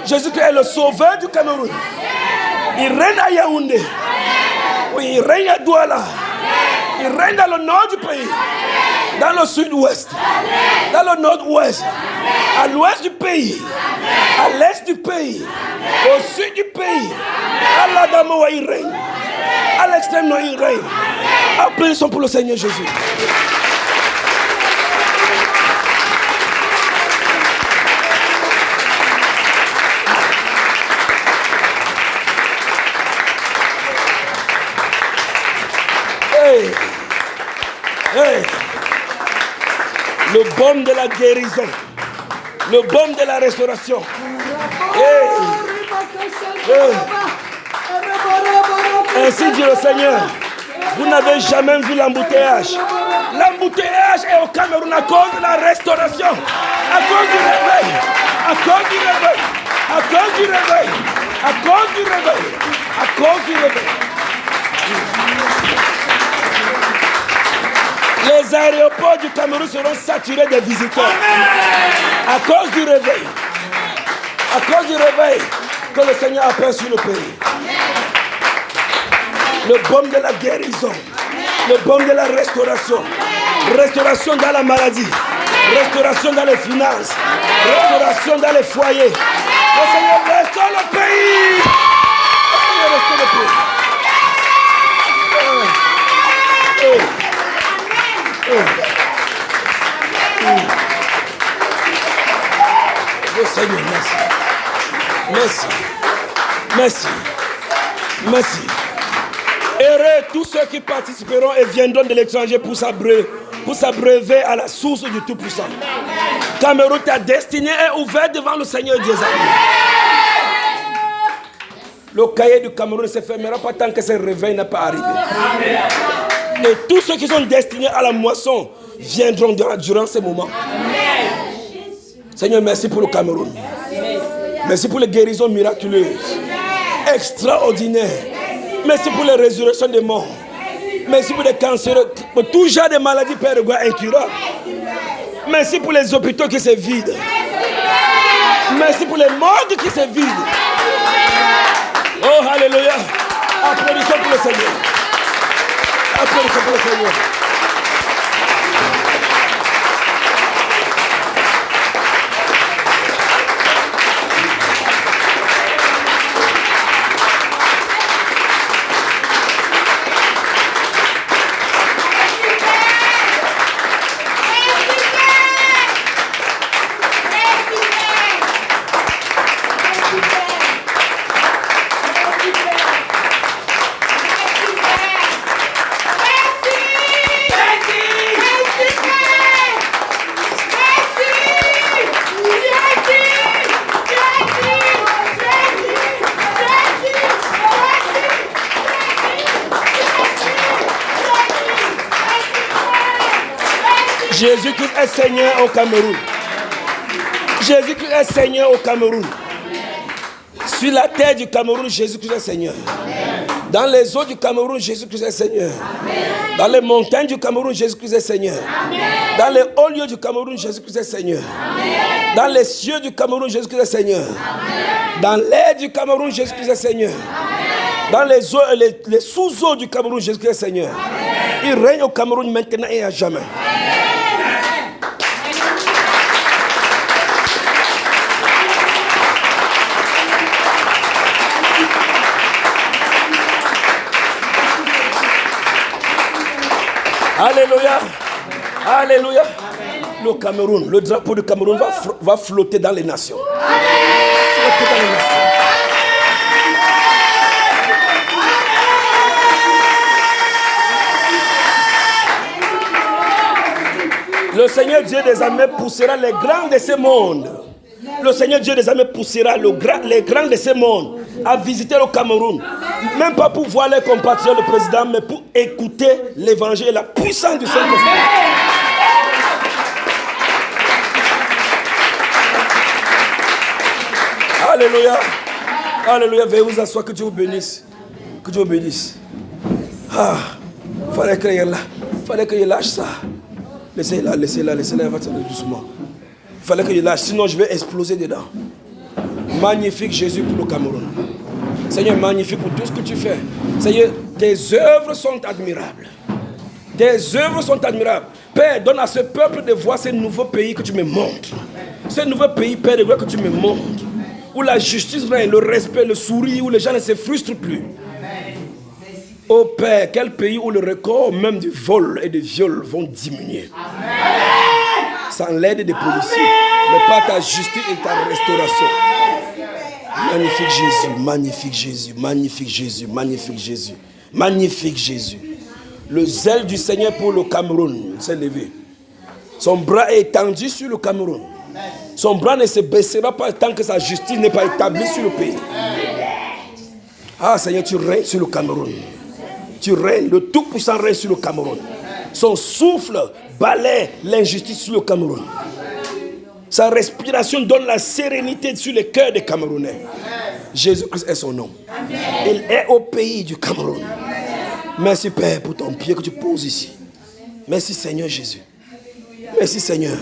Jésus-Christ est le sauveur du Cameroun. Il règne à Yaoundé. Oui, il règne à Douala. Il règne dans le nord du pays. Dans le sud-ouest. Dans le nord-ouest. À l'ouest du pays. À l'est du pays. Au sud du pays. À l'Adamoa, il règne. À l'extrême nord, il règne. Applaudissons pour le Seigneur Jésus. Hey. Hey. Le baume de la guérison. Le baume de la restauration. Hey. Hey. Ainsi dit le Seigneur, vous n'avez jamais vu l'embouteillage. L'embouteillage est au Cameroun à cause de la restauration, à cause du réveil, à cause du réveil, à cause du réveil, à cause du réveil, à cause du réveil. Les aéroports du Cameroun seront saturés de visiteurs. À cause du réveil. À cause du réveil que le Seigneur a fait sur le pays. Le baume de la guérison. Le baume de la restauration. Restauration dans la maladie. Restauration dans les finances. Restauration dans les foyers. Le Seigneur restaure le pays. Le Seigneur restaure le pays. Le Seigneur, merci. Merci. Merci. Merci. Heureux tous ceux qui participeront et viendront de l'étranger pour s'abreuver à la source du Tout-Puissant. Cameroun, ta destinée est ouverte devant le Seigneur Dieu. Le cahier du Cameroun ne se fermera pas tant que ce réveil n'a pas arrivé. Et tous ceux qui sont destinés à la moisson viendront durant ces moments. Seigneur, merci pour le Cameroun. Merci pour les guérisons miraculeuses, extraordinaires. Merci pour les résurrections des morts. Merci pour les cancers, pour tout genre de maladies, Père de gloire, incurables. Merci pour les hôpitaux qui se vident. Merci pour les morgues qui se vident. Oh, alléluia. Applaudissons pour le Seigneur. Applaudissons pour le Seigneur. Jésus-Christ est Seigneur au Cameroun. Jésus-Christ est Seigneur au Cameroun. Sur la terre du Cameroun, Jésus-Christ est Seigneur. Dans les eaux du Cameroun, Jésus-Christ est Seigneur. Dans les montagnes du Cameroun, Jésus-Christ est Seigneur. Dans les hauts lieux du Cameroun, Jésus-Christ est Seigneur. Dans les cieux du Cameroun, Jésus-Christ est Seigneur. Dans l'air du Cameroun, Jésus-Christ est Seigneur. Dans les eaux et les sous-eaux du Cameroun, Jésus-Christ est Seigneur. Il règne au Cameroun maintenant et à jamais. Alléluia. Alléluia. Le Cameroun, le drapeau du Cameroun va flotter dans les nations. Flotter dans les nations. Le Seigneur Dieu des armées poussera les grands de ce monde. Le Seigneur Dieu des armées poussera les grands de ce monde à visiter le Cameroun. Même pas pour voir les compatriotes, le président, mais pour écouter l'évangile et la puissance du Saint-Esprit. Alléluia. Alléluia. Veuillez vous asseoir, que Dieu vous bénisse. Que Dieu vous bénisse. Ah, fallait que je lâche ça. Laissez-la, elle va tourner doucement. Il fallait que je lâche, sinon je vais exploser dedans. Magnifique Jésus pour le Cameroun. Seigneur, magnifique pour tout ce que tu fais. Seigneur, tes œuvres sont admirables. Tes œuvres sont admirables. Père, donne à ce peuple de voir ce nouveau pays que tu me montres. Ce nouveau pays, Père de gloire, que tu me montres. Où la justice règne, le respect, le sourire, où les gens ne se frustrent plus. Oh Père, quel pays où le record même du vol et du viol vont diminuer. Amen. Sans l'aide des policiers, mais par ta justice et ta restauration. Magnifique Jésus, magnifique Jésus, magnifique Jésus, magnifique Jésus, magnifique Jésus. Le zèle du Seigneur pour le Cameroun s'est levé. Son bras est étendu sur le Cameroun. Son bras ne se baissera pas tant que sa justice n'est pas établie sur le pays. Ah Seigneur, tu règnes sur le Cameroun. Tu règnes, le Tout-Puissant règne sur le Cameroun. Son souffle balaie l'injustice sur le Cameroun. Sa respiration donne la sérénité sur les cœurs des Camerounais. Jésus-Christ est son nom. Il est au pays du Cameroun. Merci Père pour ton pied que tu poses ici. Merci Seigneur Jésus. Merci Seigneur.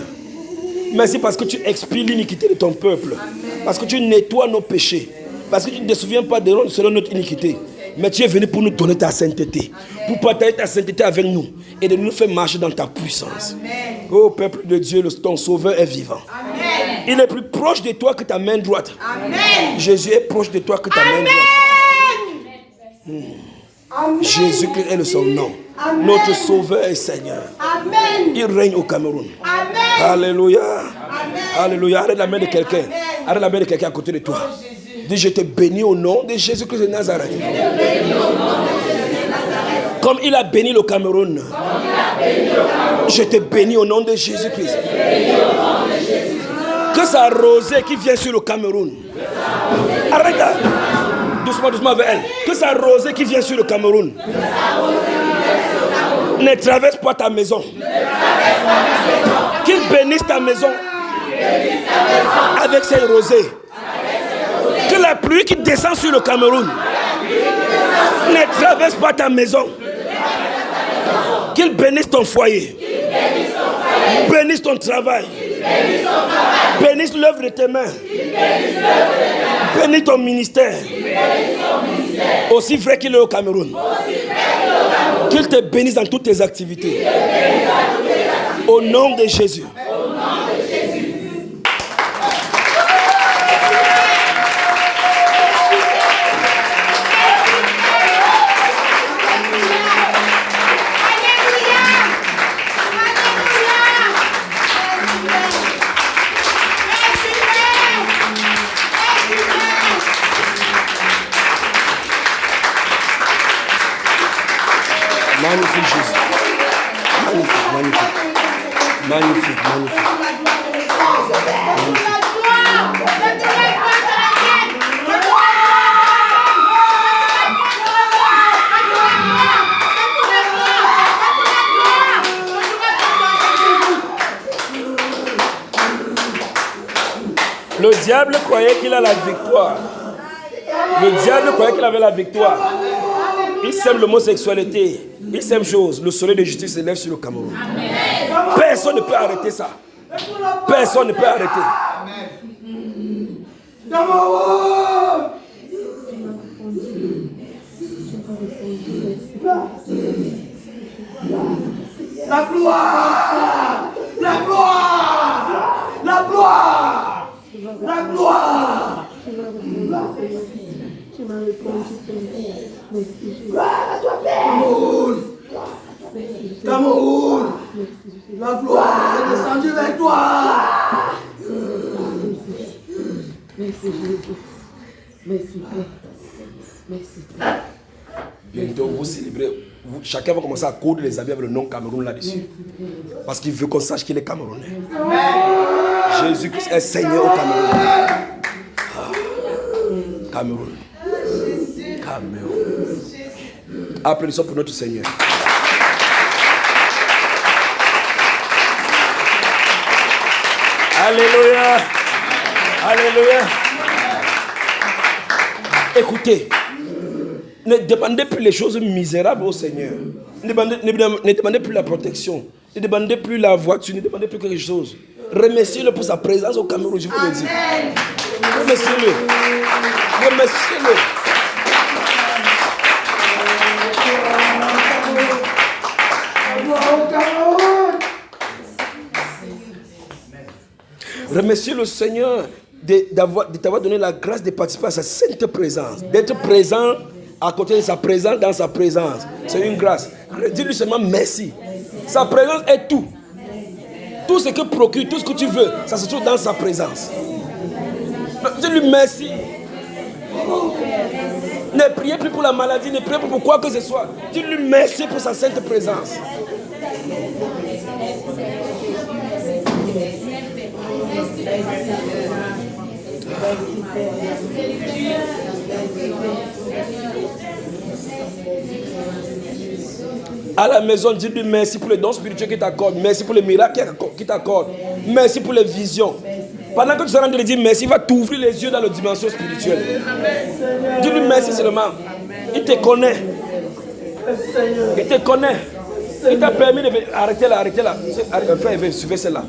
Merci parce que tu expies l'iniquité de ton peuple. Parce que tu nettoies nos péchés. Parce que tu ne te souviens pas de nous selon notre iniquité. Mais tu es venu pour nous donner ta sainteté. Pour partager ta sainteté avec nous. Et de nous faire marcher dans ta puissance. Oh peuple de Dieu, ton sauveur est vivant. Amen. Il est plus proche de toi que ta main droite. Amen. Jésus est proche de toi que ta main droite. Jésus-Christ est le son nom. Amen. Notre sauveur et Seigneur. Amen. Il règne au Cameroun. Amen. Alléluia. Amen. Alléluia. Arrête la main de quelqu'un. Arrête la main de quelqu'un à côté de toi. Dis, je te bénis au nom de Jésus-Christ de Nazareth. Comme il a béni le Cameroun. Je te bénis au nom de Jésus-Christ. Que sa rosée qui vient sur le Cameroun. Arrête là. Doucement, doucement avec elle. Que sa rosée qui vient sur le Cameroun ne traverse pas ta maison. Qu'il bénisse ta maison avec ses rosées. Que la pluie qui descend sur le Cameroun ne traverse pas ta maison. Qu'il bénisse ton foyer. Bénisse ton travail. Bénisse l'œuvre de tes mains. Bénisse ton ministère. Aussi vrai qu'il est au Cameroun. Qu'il te bénisse dans toutes tes activités. Au nom de Jésus. Magnifique Jésus. Magnifique, magnifique. Magnifique, magnifique. Le diable croyait qu'il a la victoire. Le diable croyait qu'il avait la victoire. Il sème l'homosexualité. Il sème chose. Le soleil de justice se lève sur le Cameroun. Amen. Personne ne peut arrêter ça. Personne ne peut arrêter.
La gloire! La gloire! La gloire! La gloire! Tu m'as répondu. Gloire à toi, Père! Cameroun! La gloire est descendue vers toi! Merci Jésus. Merci Père. Merci.
Bientôt vous célébrez. Chacun va commencer à coudre les habits avec le nom Cameroun là-dessus. Parce qu'il veut qu'on sache qu'il est Camerounais. Jésus-Christ est Seigneur au Cameroun. Cameroun. Cameroun. Applaudissons pour notre Seigneur. Alléluia. Alléluia. Écoutez. Ne demandez plus les choses misérables au Seigneur. Ne demandez plus la protection. Ne demandez plus la voiture. Ne demandez plus quelque chose. Remerciez-le pour sa présence au Cameroun, je vous le dis. Remerciez-le. Remerciez-le. Remerciez le Seigneur de t'avoir donné la grâce de participer à sa sainte présence. D'être présent à côté de sa présence, dans sa présence. C'est une grâce. Dis-lui seulement merci. Sa présence est tout. Tout ce que procure, tout ce que tu veux, ça se trouve dans sa présence. Dis-lui merci. Ne priez plus pour la maladie, ne priez plus pour quoi que ce soit. Dis-lui merci pour sa sainte présence. À la maison, dis-lui merci pour les dons spirituels qu'il t'accorde. Merci pour les miracles qu'il t'accorde. Merci pour les visions. Pendant que tu seras en train de dire merci, il va t'ouvrir les yeux dans la dimension spirituelle. Dis-lui merci seulement. Il te connaît. Il te connaît. Il t'a permis de venir. Arrêtez-la. Frère, suivez celle-là.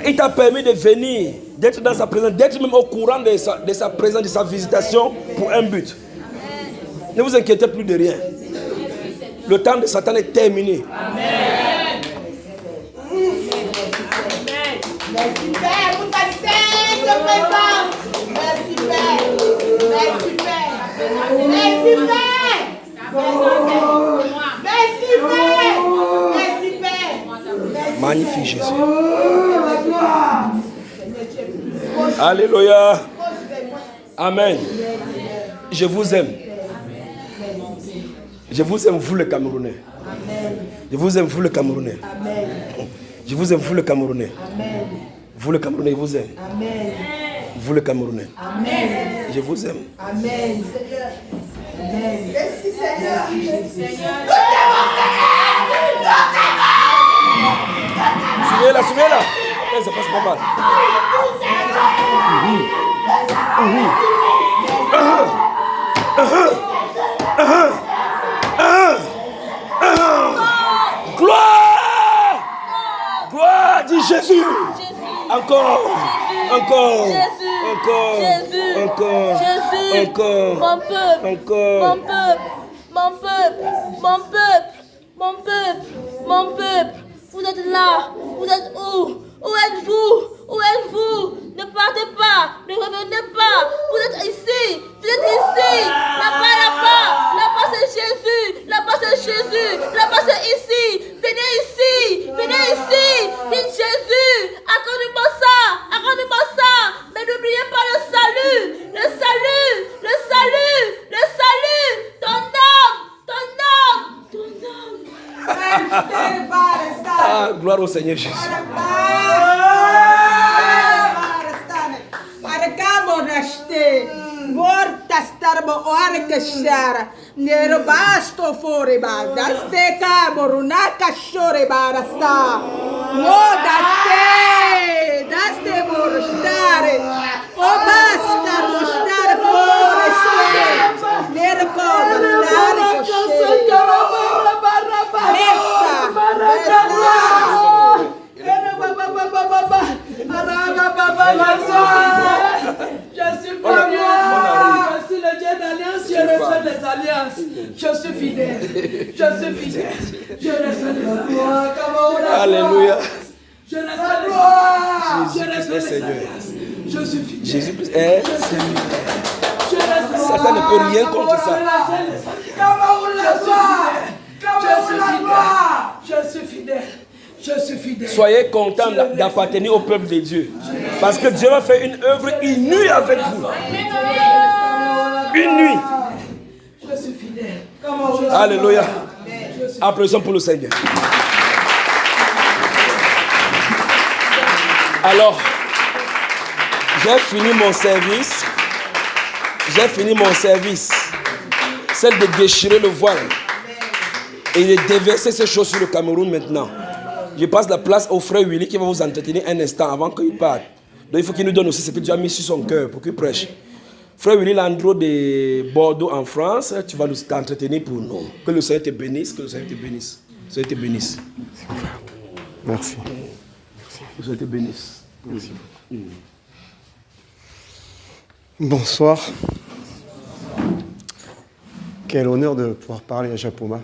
Il t'a permis de venir, d'être dans sa présence, d'être même au courant de sa présence, de sa visitation pour un but. Ne vous inquiétez plus de rien. Le temps de Satan est terminé.
Amen. Merci Père pour ta sainte présence. Merci Père. Merci Père. Merci Père. Merci Père. Merci Père.
Magnifique Jésus. Alléluia. Amen. Je vous aime. Je vous aime, vous le Camerounais. Je vous aime, vous le Camerounais. Je vous aime, vous le Camerounais. Vous le Camerounais, je vous aime. Vous le Camerounais. Je vous aime.
Amen. Merci Seigneur.
Suivez-la. Ça passe pas mal. Gloire, dit Jésus. Encore.
Vous êtes là. Vous êtes où? Où êtes-vous? Ne partez pas. Ne revenez pas. Vous êtes ici. Là-bas c'est Jésus. Là-bas c'est ici. Venez ici. Dites Jésus. Accordez-moi ça. Mais n'oubliez pas le salut. Ton âme.
Ah, gloire au Seigneur Jésus.
Je suis fidèle. Je suis le Dieu d'alliance. Je reçois les alliances. Je suis fidèle. Je reçois les alliances.
Alléluia.
Je reçois les alliances. Je suis fidèle.
Jésus plus. Satan ne peut rien contre ça.
Je suis fidèle.
Soyez contents d'appartenir au peuple de Dieu. Parce que Dieu va faire une œuvre inouïe avec vous. Une nuit.
Je suis fidèle.
Alléluia. Applaudissons pour le Seigneur. Alors, j'ai fini mon service. Celle de déchirer le voile. Et de déverser ces choses sur le Cameroun maintenant. Je passe la place au frère Willy qui va vous entretenir un instant avant qu'il parte. Donc il faut qu'il nous donne aussi ce que Dieu a mis sur son cœur pour qu'il prêche. Frère Willy Landreau de Bordeaux en France, tu vas nous t'entretenir pour nous. Que le Seigneur te bénisse, que le Seigneur te bénisse. Que le Seigneur te bénisse.
Merci.
Que le Seigneur te bénisse.
Merci. Bonsoir. Quel honneur de pouvoir parler à Japoma.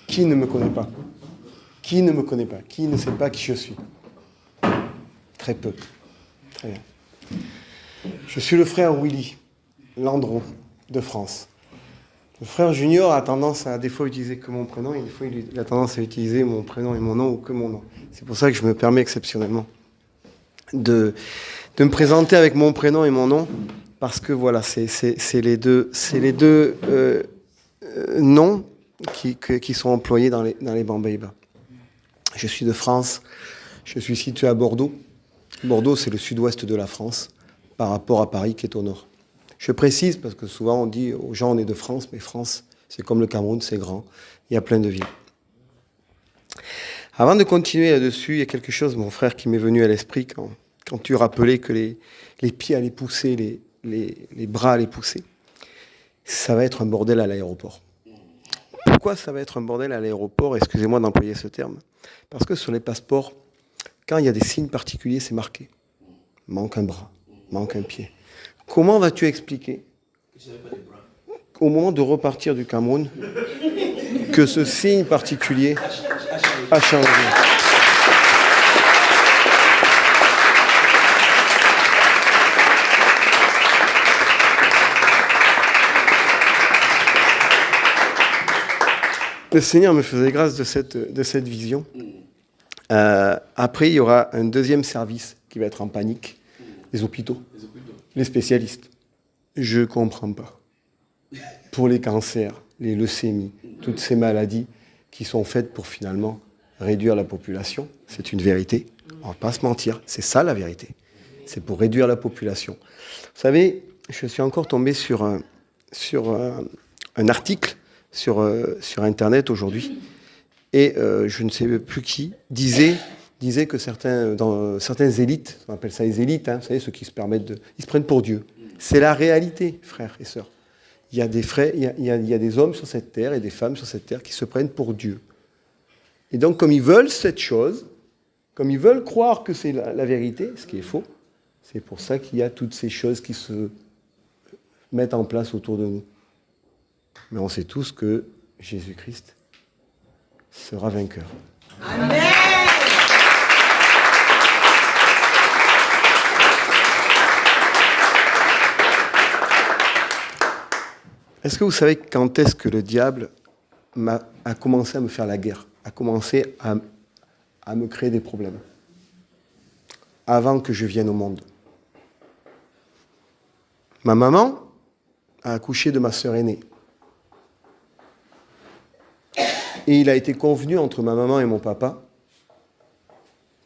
Qui ne me connaît pas? Qui ne me connaît pas? Qui ne sait pas qui je suis? Très peu. Très bien. Je suis le frère Willy Landreau de France. Le frère Junior a tendance à des fois utiliser que mon prénom et des fois il a tendance à utiliser mon prénom et mon nom ou que mon nom. C'est pour ça que je me permets exceptionnellement de me présenter avec mon prénom et mon nom parce que voilà, c'est les deux noms qui sont employés dans les Bambaïba. Je suis de France, je suis situé à Bordeaux. Bordeaux, c'est le sud-ouest de la France, par rapport à Paris qui est au nord. Je précise, parce que souvent on dit aux gens on est de France, mais France, c'est comme le Cameroun, c'est grand, il y a plein de villes. Avant de continuer là-dessus, il y a quelque chose, mon frère, qui m'est venu à l'esprit quand tu rappelais que les pieds allaient pousser, les bras allaient pousser. Ça va être un bordel à l'aéroport. pourquoi ça va être un bordel à l'aéroport, excusez-moi d'employer ce terme. Parce que sur les passeports, quand il y a des signes particuliers, c'est marqué. Manque un bras, manque un pied. Comment vas-tu expliquer, au moment de repartir du Cameroun, que ce signe particulier a changé? Le Seigneur me faisait grâce de cette vision. Après, il y aura un deuxième service qui va être en panique. Les hôpitaux, les spécialistes. Je ne comprends pas. Pour les cancers, les leucémies, toutes ces maladies qui sont faites pour finalement réduire la population, c'est une vérité. On ne va pas se mentir, c'est ça la vérité. C'est pour réduire la population. Vous savez, je suis encore tombé sur un article sur Internet aujourd'hui, et je ne sais plus qui disait que certaines élites, on appelle ça les élites, vous savez, ceux qui ils se prennent pour Dieu. C'est la réalité, frères et sœurs. Il y a des hommes sur cette terre et des femmes sur cette terre qui se prennent pour Dieu. Et donc, comme ils veulent cette chose, comme ils veulent croire que c'est la vérité, ce qui est faux, c'est pour ça qu'il y a toutes ces choses qui se mettent en place autour de nous. Mais on sait tous que Jésus-Christ sera vainqueur.
Amen.
Est-ce que vous savez quand est-ce que le diable a commencé à me faire la guerre, a commencé à me créer des problèmes? Avant que je vienne au monde. Ma maman a accouché de ma sœur aînée. Et il a été convenu entre ma maman et mon papa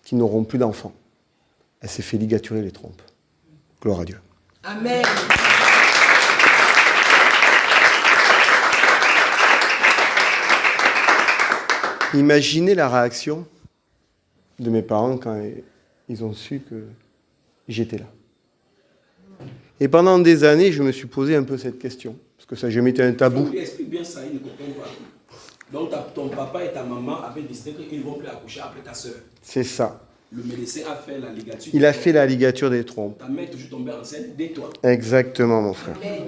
qu'ils n'auront plus d'enfants. Elle s'est fait ligaturer les trompes. Gloire à Dieu.
Amen.
Imaginez la réaction de mes parents quand ils ont su que j'étais là. Et pendant des années, je me suis posé un peu cette question, parce que ça n'a jamais été un tabou.
Explique bien ça, il ne comprend pas. Donc ton papa et ta maman avaient décidé qu'ils ne vont plus accoucher après ta soeur.
C'est ça.
Le médecin a fait la ligature.
Il a fait la ligature des trompes.
Ta mère est toujours tombée enceinte dès toi.
Exactement, mon frère.
Amen.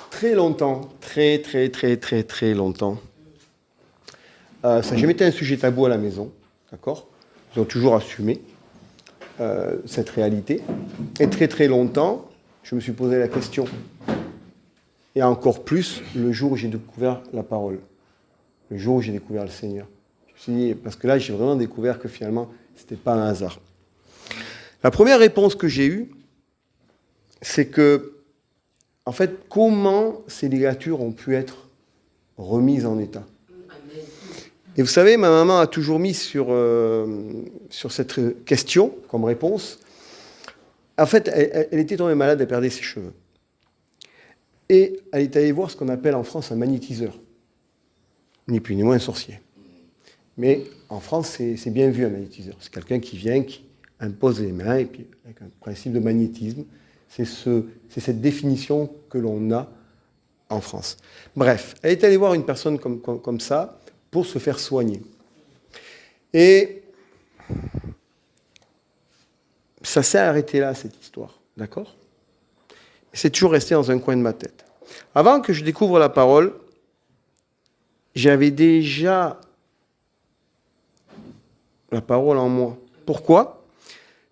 Très longtemps, très longtemps, ça n'a jamais été un sujet tabou à la maison, d'accord? Ils ont toujours assumé cette réalité. Et très longtemps, je me suis posé la question. Et encore plus le jour où j'ai découvert la parole, le jour où j'ai découvert le Seigneur. Je me suis dit, parce que là, j'ai vraiment découvert que finalement, ce n'était pas un hasard. La première réponse que j'ai eue, c'est que, en fait, comment ces ligatures ont pu être remises en état. Et vous savez, ma maman a toujours mis sur cette question comme réponse. En fait, elle était tombée malade, elle perdait ses cheveux. Et elle est allée voir ce qu'on appelle en France un magnétiseur. Ni plus ni moins un sorcier. Mais en France, c'est bien vu un magnétiseur. C'est quelqu'un qui vient, qui impose les mains, et puis avec un principe de magnétisme. C'est cette définition que l'on a en France. Bref, elle est allée voir une personne comme ça pour se faire soigner. Et ça s'est arrêté là, cette histoire. D'accord ? C'est toujours resté dans un coin de ma tête. Avant que je découvre la parole, j'avais déjà la parole en moi. Pourquoi ?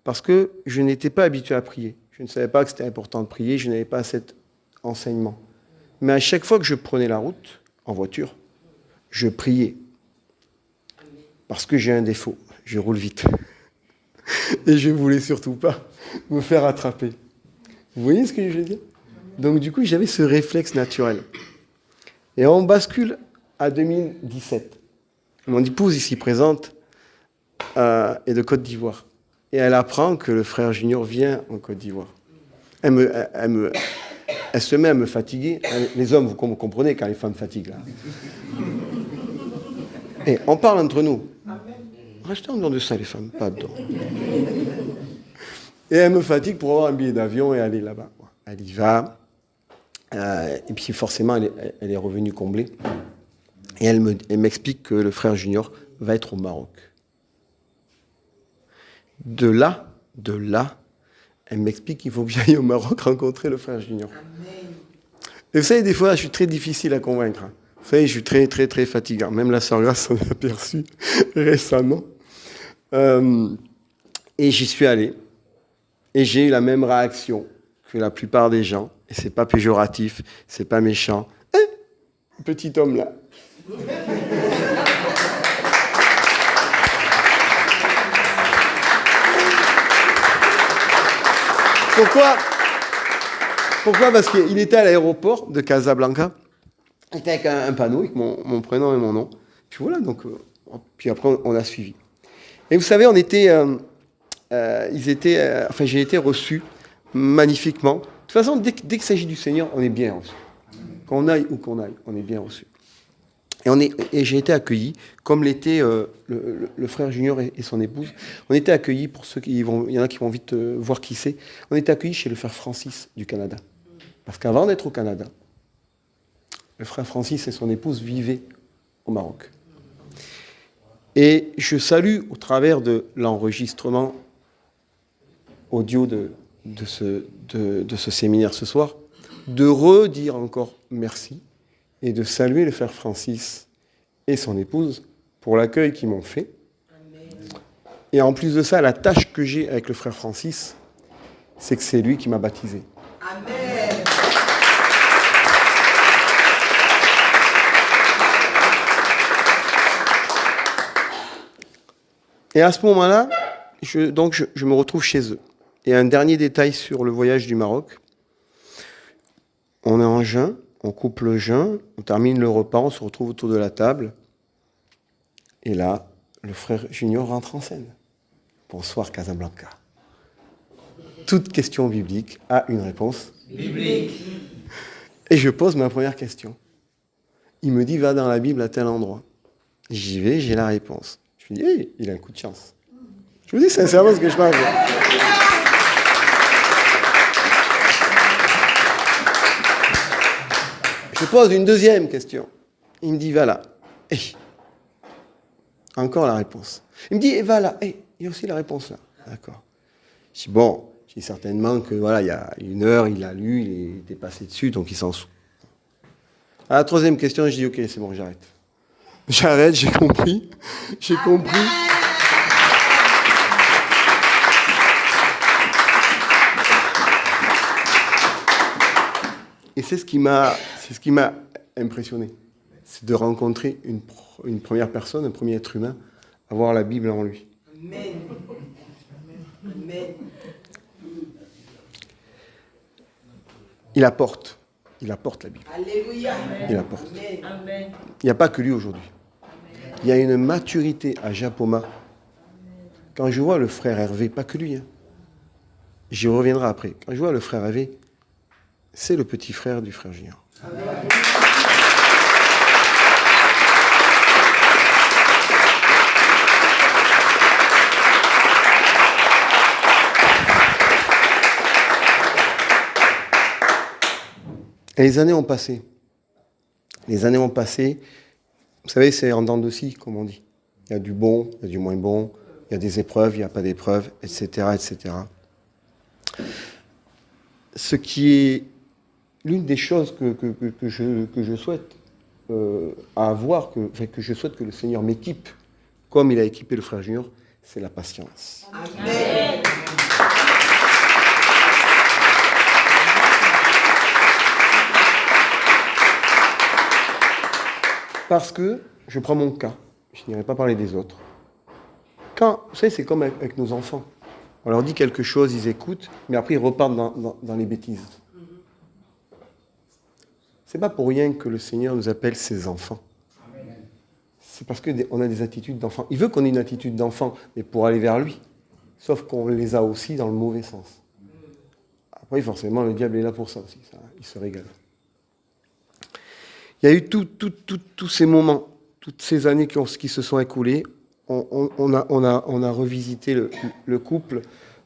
Parce que je n'étais pas habitué à prier. Je ne savais pas que c'était important de prier, je n'avais pas cet enseignement. Mais à chaque fois que je prenais la route, en voiture, je priais. Parce que j'ai un défaut, je roule vite. Et je ne voulais surtout pas me faire attraper. Vous voyez ce que je veux dire ? Donc du coup, j'avais ce réflexe naturel. Et on bascule à 2017. Mon épouse ici présente est de Côte d'Ivoire. Et elle apprend que le frère Junior vient en Côte d'Ivoire. Elle se met à me fatiguer. Les hommes, vous comprenez quand les femmes fatiguent là. Et on parle entre nous. Restez en dehors de ça, les femmes, pas dedans. Et elle me fatigue pour avoir un billet d'avion et aller là-bas. Elle y va. Et puis forcément, elle est revenue comblée. Et elle m'explique que le frère Junior va être au Maroc. De là, elle m'explique qu'il faut que j'aille au Maroc rencontrer le frère Junior. Et vous savez, des fois, je suis très difficile à convaincre. Vous savez, je suis très, très, très fatigant. Même la sœur Grace s'en est aperçue récemment. Et j'y suis allé. Et j'ai eu la même réaction que la plupart des gens. Et c'est pas péjoratif, c'est pas méchant. Petit homme là. Pourquoi? Parce qu'il était à l'aéroport de Casablanca. Il était avec un panneau avec mon prénom et mon nom. Puis voilà, donc, puis après on a suivi. Et vous savez, j'ai été reçu magnifiquement. De toute façon, dès qu'il s'agit du Seigneur, on est bien reçu. Qu'on aille où qu'on aille, on est bien reçu. Et j'ai été accueilli, comme l'était le frère Junior et son épouse. On était accueillis, pour ceux il y en a qui vont vite voir qui c'est, on était accueillis chez le frère Francis du Canada. Parce qu'avant d'être au Canada, le frère Francis et son épouse vivaient au Maroc. Et je salue, au travers de l'enregistrement audio de ce séminaire ce soir, de redire encore merci et de saluer le frère Francis et son épouse pour l'accueil qu'ils m'ont fait. Et en plus de ça, la tâche que j'ai avec le frère Francis, c'est que c'est lui qui m'a baptisé. Amen. Et à ce moment-là, je me retrouve chez eux. Et un dernier détail sur le voyage du Maroc. On est en jeûne, on coupe le jeûne, on termine le repas, on se retrouve autour de la table. Et là, le frère Junior rentre en scène. Bonsoir Casablanca. Toute question biblique a une réponse biblique. Et je pose ma première question. Il me dit, va dans la Bible à tel endroit. J'y vais, j'ai la réponse. Je lui dis, hey, il a un coup de chance. Je vous dis sincèrement ce que je pense. Je pose une deuxième question. Il me dit, va là. Hey. Encore la réponse. Il me dit, va là. Hey. Il y a aussi la réponse là. D'accord. Je dis, bon, je dis certainement que voilà, il y a une heure, il l'a lu, il était passé dessus, donc il s'en souvient. À la troisième question, je dis, ok, c'est bon, j'arrête. J'arrête, j'ai compris. J'ai compris. Et c'est ce qui m'a impressionné. C'est de rencontrer une première personne, un premier être humain, avoir la Bible en lui. Amen. Amen. Il apporte la Bible. Alléluia. Il apporte. Amen. Il n'y a pas que lui aujourd'hui. Il y a une maturité à Japoma. Quand je vois le frère Hervé, pas que lui, hein. J'y reviendrai après. Quand je vois le frère Hervé, c'est le petit frère du frère Junior. Amen. Et les années ont passé. Les années ont passé. Vous savez, c'est en dents de scie, comme on dit. Il y a du bon, il y a du moins bon, il y a des épreuves, il n'y a pas d'épreuves, etc., etc. Ce qui est l'une des choses que je souhaite avoir, que je souhaite que le Seigneur m'équipe, comme il a équipé le frère Junior, c'est la patience. Amen. Parce que, je prends mon cas, je n'irai pas parler des autres. Vous savez, c'est comme avec nos enfants. On leur dit quelque chose, ils écoutent, mais après ils repartent dans les bêtises. C'est pas pour rien que le Seigneur nous appelle ses enfants. C'est parce qu'on a des attitudes d'enfant. Il veut qu'on ait une attitude d'enfant, mais pour aller vers lui. Sauf qu'on les a aussi dans le mauvais sens. Après, forcément, le diable est là pour ça aussi. Ça, il se régale. Il y a eu tous ces moments, toutes ces années qui se sont écoulées. On a revisité le couple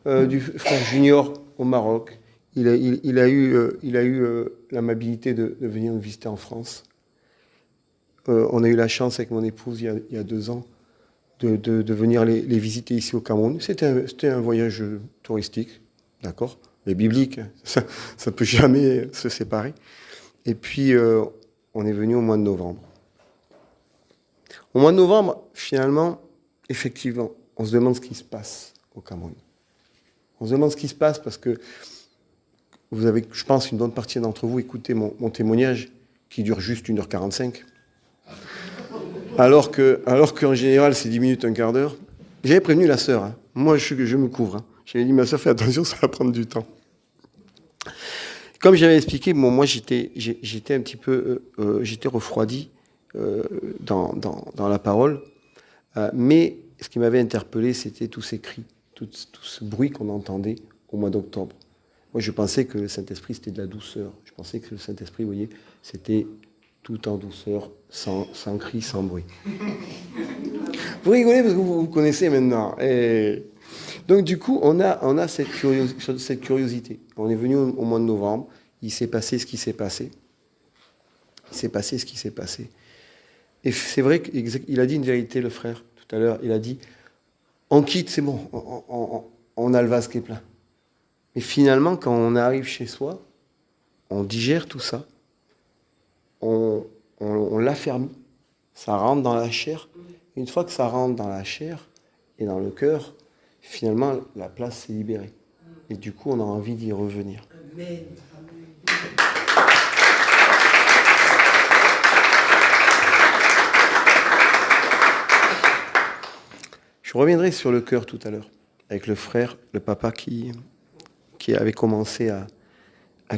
du frère Junior au Maroc. Il a eu l'amabilité de venir nous visiter en France. On a eu la chance avec mon épouse il y a 2 ans de venir les visiter ici au Cameroun. C'était un voyage touristique, d'accord, mais biblique. Ça ne peut jamais se séparer. Et puis, on est venu au mois de novembre. Au mois de novembre, finalement, effectivement, on se demande ce qui se passe au Cameroun. On se demande ce qui se passe parce que vous avez, je pense, une bonne partie d'entre vous écouté mon témoignage qui dure juste 1h45. Alors qu'en général, c'est 10 minutes, un quart d'heure. J'avais prévenu la sœur. Hein. Moi, je me couvre. Hein. J'avais dit, ma sœur, fais attention, ça va prendre du temps. Comme j'avais expliqué, bon, moi, j'étais un petit peu... j'étais refroidi dans la parole. Mais ce qui m'avait interpellé, c'était tous ces cris, tout ce bruit qu'on entendait au mois d'octobre. Moi, je pensais que le Saint-Esprit, c'était de la douceur. Je pensais que le Saint-Esprit, vous voyez, c'était tout en douceur, sans cri, sans bruit. Vous rigolez parce que vous connaissez maintenant. Et donc, du coup, on a cette curiosité. On est venu au mois de novembre. Il s'est passé ce qui s'est passé. Et c'est vrai qu'il a dit une vérité, le frère, tout à l'heure. Il a dit, on quitte, c'est bon, on a le vase qui est plein. Mais finalement, quand on arrive chez soi, on digère tout ça, on l'affermit, ça rentre dans la chair. Une fois que ça rentre dans la chair et dans le cœur, finalement, la place s'est libérée. Et du coup, on a envie d'y revenir. Amen. Je reviendrai sur le cœur tout à l'heure, avec le frère, le papa qui avait commencé à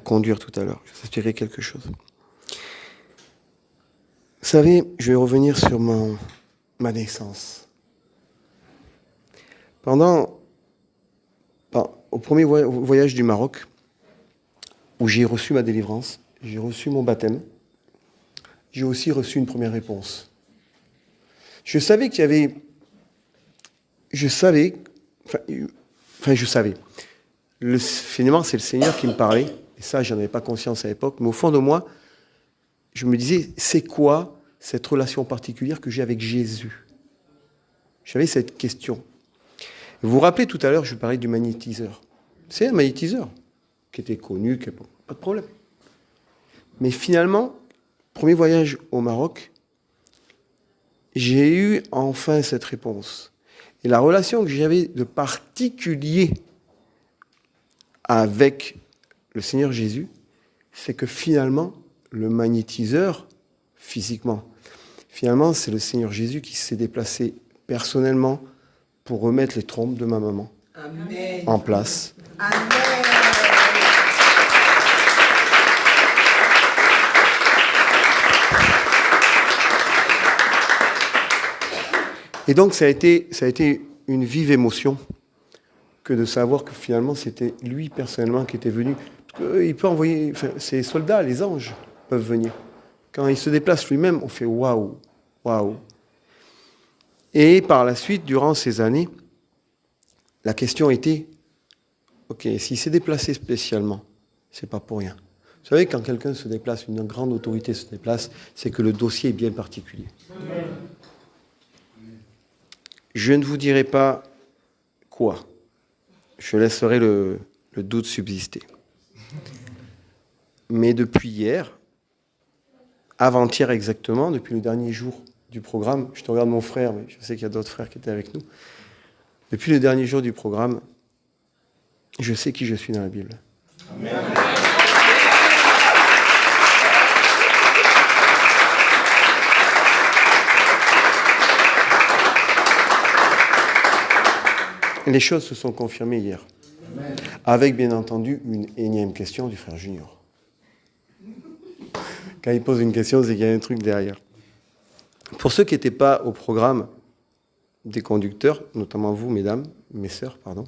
conduire tout à l'heure. Je vous expliquerai quelque chose. Vous savez, je vais revenir sur ma naissance. Au premier voyage du Maroc, où j'ai reçu ma délivrance, j'ai reçu mon baptême, j'ai aussi reçu une première réponse. Je savais. Finalement, c'est le Seigneur qui me parlait, et ça, j'en avais pas conscience à l'époque, mais au fond de moi, je me disais, c'est quoi cette relation particulière que j'ai avec Jésus? J'avais cette question. Vous vous rappelez tout à l'heure, je parlais du magnétiseur. C'est un magnétiseur qui était connu, pas de problème. Mais finalement, premier voyage au Maroc, j'ai eu enfin cette réponse. Et la relation que j'avais de particulier avec le Seigneur Jésus, c'est que finalement, le magnétiseur, physiquement, finalement, c'est le Seigneur Jésus qui s'est déplacé personnellement pour remettre les trompes de ma maman en place. Amen. Et donc, ça a été une vive émotion que de savoir que finalement, c'était lui personnellement qui était venu. Il peut envoyer, ses soldats, les anges, peuvent venir. Quand il se déplace lui-même, on fait waouh, waouh. Et par la suite, durant ces années, la question était, ok, s'il s'est déplacé spécialement, c'est pas pour rien. Vous savez, quand quelqu'un se déplace, une grande autorité se déplace, c'est que le dossier est bien particulier. Je ne vous dirai pas quoi. Je laisserai le doute subsister. Mais depuis hier, avant-hier exactement, depuis le dernier jour du programme, je te regarde mon frère, mais je sais qu'il y a d'autres frères qui étaient avec nous. Depuis le dernier jour du programme, je sais qui je suis dans la Bible. Amen. Les choses se sont confirmées hier. Amen. Avec bien entendu une énième question du frère Junior. Quand il pose une question, c'est qu'il y a un truc derrière. Pour ceux qui n'étaient pas au programme des conducteurs, notamment vous, mesdames, mes sœurs, pardon,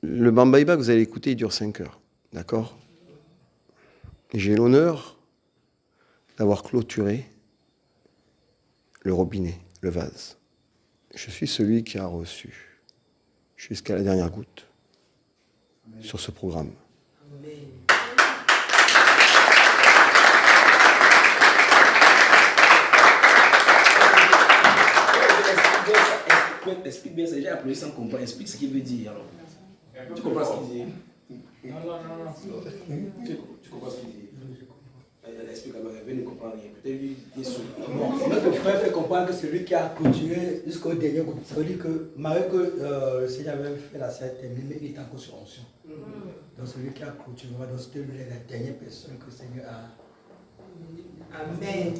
le Bambaïba que vous allez écouter, il dure 5 heures. D'accord? J'ai l'honneur d'avoir clôturé le robinet, le vase. je suis celui qui a reçu jusqu'à la dernière goutte sur ce programme.
Explique bien ça. J'ai appelé sans comprendre. Explique ce qu'il veut dire. Alors. Tu comprends ce qu'il dit?
Non.
Tu comprends ce qu'il dit? Explique alors, il ne comprend rien. Peut-être lui, il est sourd.
Notre frère fait comprendre que celui qui a continué jusqu'au dernier coup, ça veut dire que malgré que le Seigneur avait fait la scène terminée, mais il est encore sur onction. Donc celui qui a clôturé, donc c'était la dernière personne que le Seigneur a. Amen.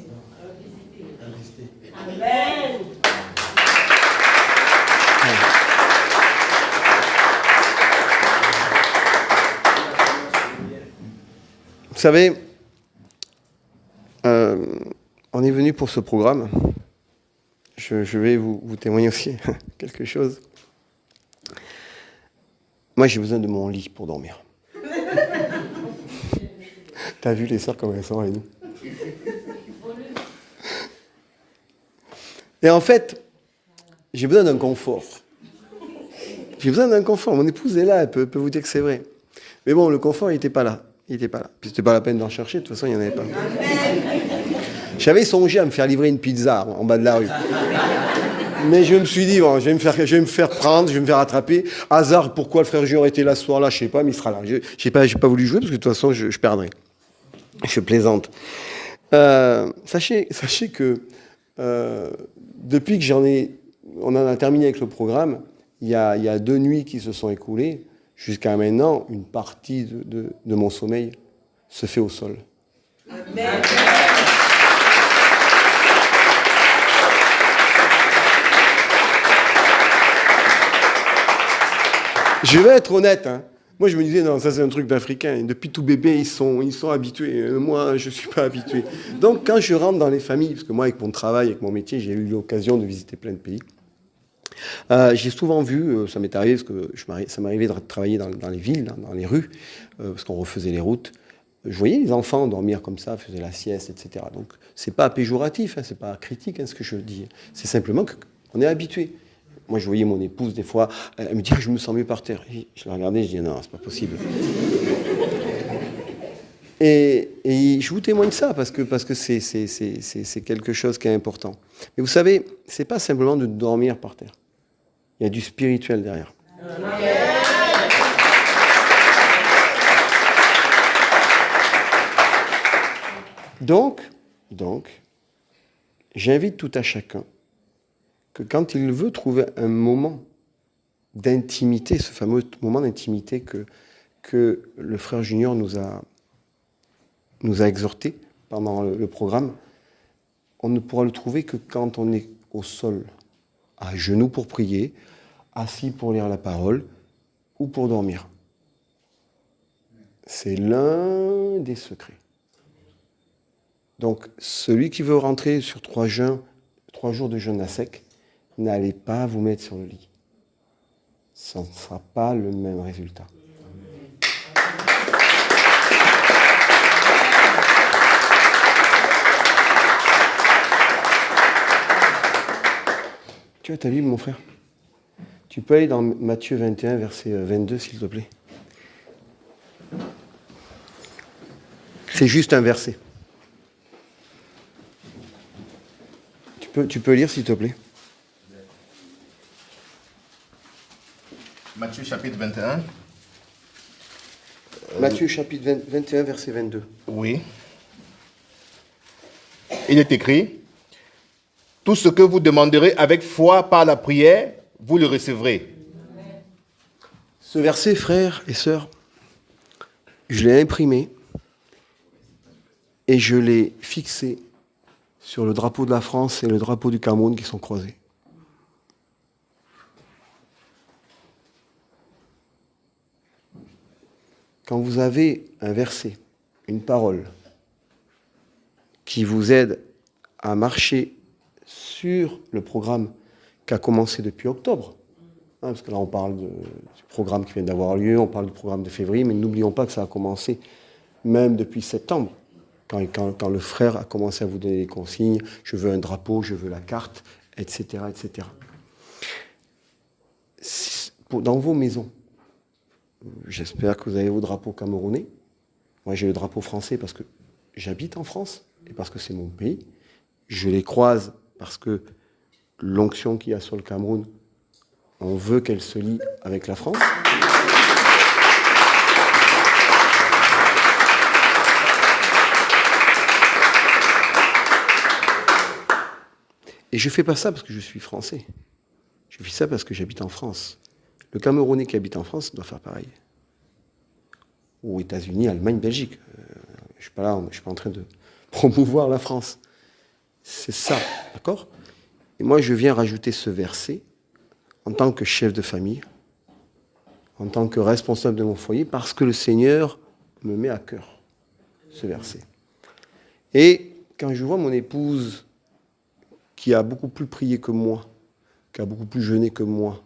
Amen.
Vous savez, on est venu pour ce programme. Je vais vous témoigner aussi quelque chose. Moi, j'ai besoin de mon lit pour dormir. T'as vu les sœurs comme elles sont avec nous? Et en fait, j'ai besoin d'un confort. J'ai besoin d'un confort. Mon épouse est là, elle peut vous dire que c'est vrai. Mais bon, le confort, il n'était pas là. Puis c'était pas la peine d'en chercher, de toute façon, il n'y en avait pas. J'avais songé à me faire livrer une pizza en bas de la rue. Mais je me suis dit, bon, je vais me faire prendre, je vais me faire attraper. Hasard, pourquoi le frère Junior était là ce soir-là, je sais pas, mais il sera là. J'ai pas voulu jouer parce que de toute façon, je perdrais. Je plaisante. Sachez que depuis que on en a terminé avec le programme, il y a 2 nuits qui se sont écoulées. Jusqu'à maintenant, une partie de mon sommeil se fait au sol. Amen. Je vais être honnête, hein. Moi, je me disais, non, ça c'est un truc d'Africain. Depuis tout bébé, ils sont habitués. Moi, je ne suis pas habitué. Donc, quand je rentre dans les familles, parce que moi, avec mon travail, avec mon métier, j'ai eu l'occasion de visiter plein de pays. J'ai souvent vu, ça m'est arrivé, parce que ça m'arrivait de travailler dans les villes, dans les rues, parce qu'on refaisait les routes. Je voyais les enfants dormir comme ça, faisaient la sieste, etc. Donc, c'est pas péjoratif, hein, c'est pas critique, hein, ce que je dis. C'est simplement qu'on est habitué. Moi, je voyais mon épouse, des fois, elle me dit « je me sens mieux par terre ». Je la regardais, je dis « non, c'est pas possible ». Et je vous témoigne ça, parce que c'est quelque chose qui est important. Mais vous savez, c'est pas simplement de dormir par terre. Il y a du spirituel derrière. Donc, j'invite tout à chacun que quand il veut trouver un moment d'intimité, ce fameux moment d'intimité que le frère Junior nous a exhorté pendant le programme, on ne pourra le trouver que quand on est au sol, à genoux pour prier, assis pour lire la parole ou pour dormir. C'est l'un des secrets. Donc, celui qui veut rentrer sur 3 jours de jeûne à sec, n'allez pas vous mettre sur le lit. Ça ne sera pas le même résultat. Tu as ta Bible, mon frère? Tu peux aller dans Matthieu 21, verset 22, s'il te plaît. C'est juste un verset. Tu peux lire, s'il te plaît.
Matthieu chapitre 21.
Matthieu chapitre 21, verset 22.
Oui. Il est écrit, « Tout ce que vous demanderez avec foi par la prière, vous le recevrez. »
Ce verset, frères et sœurs, je l'ai imprimé et je l'ai fixé sur le drapeau de la France et le drapeau du Cameroun qui sont croisés. Quand vous avez un verset, une parole, qui vous aide à marcher sur le programme qui a commencé depuis octobre, hein, parce que là on parle du programme qui vient d'avoir lieu, on parle du programme de février, mais n'oublions pas que ça a commencé même depuis septembre, quand le frère a commencé à vous donner des consignes, je veux un drapeau, je veux la carte, etc., etc. dans vos maisons, j'espère que vous avez vos drapeaux camerounais. Moi, j'ai le drapeau français parce que j'habite en France et parce que c'est mon pays. Je les croise parce que l'onction qu'il y a sur le Cameroun, on veut qu'elle se lie avec la France. Et je ne fais pas ça parce que je suis français. Je fais ça parce que j'habite en France. Le Camerounais qui habite en France doit faire pareil. Ou États-Unis, Allemagne, Belgique. Je ne suis pas là, je ne suis pas en train de promouvoir la France. C'est ça, d'accord? Et moi, je viens rajouter ce verset en tant que chef de famille, en tant que responsable de mon foyer, parce que le Seigneur me met à cœur ce verset. Et quand je vois mon épouse qui a beaucoup plus prié que moi, qui a beaucoup plus jeûné que moi,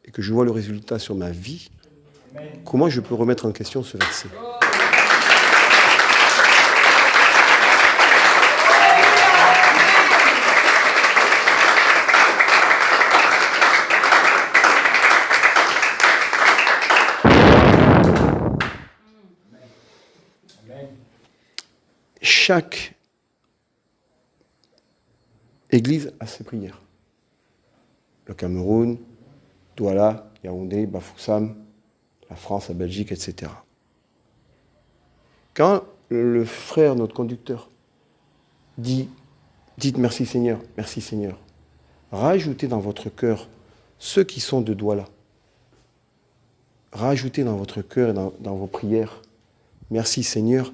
et que je vois le résultat sur ma vie, comment je peux remettre en question ce verset? Chaque église a ses prières. Le Cameroun, Douala, Yaoundé, Bafoussam, la France, la Belgique, etc. Quand le frère, notre conducteur, dit « Dites merci Seigneur, merci Seigneur », rajoutez dans votre cœur ceux qui sont de Douala. Rajoutez dans votre cœur et dans vos prières « Merci Seigneur »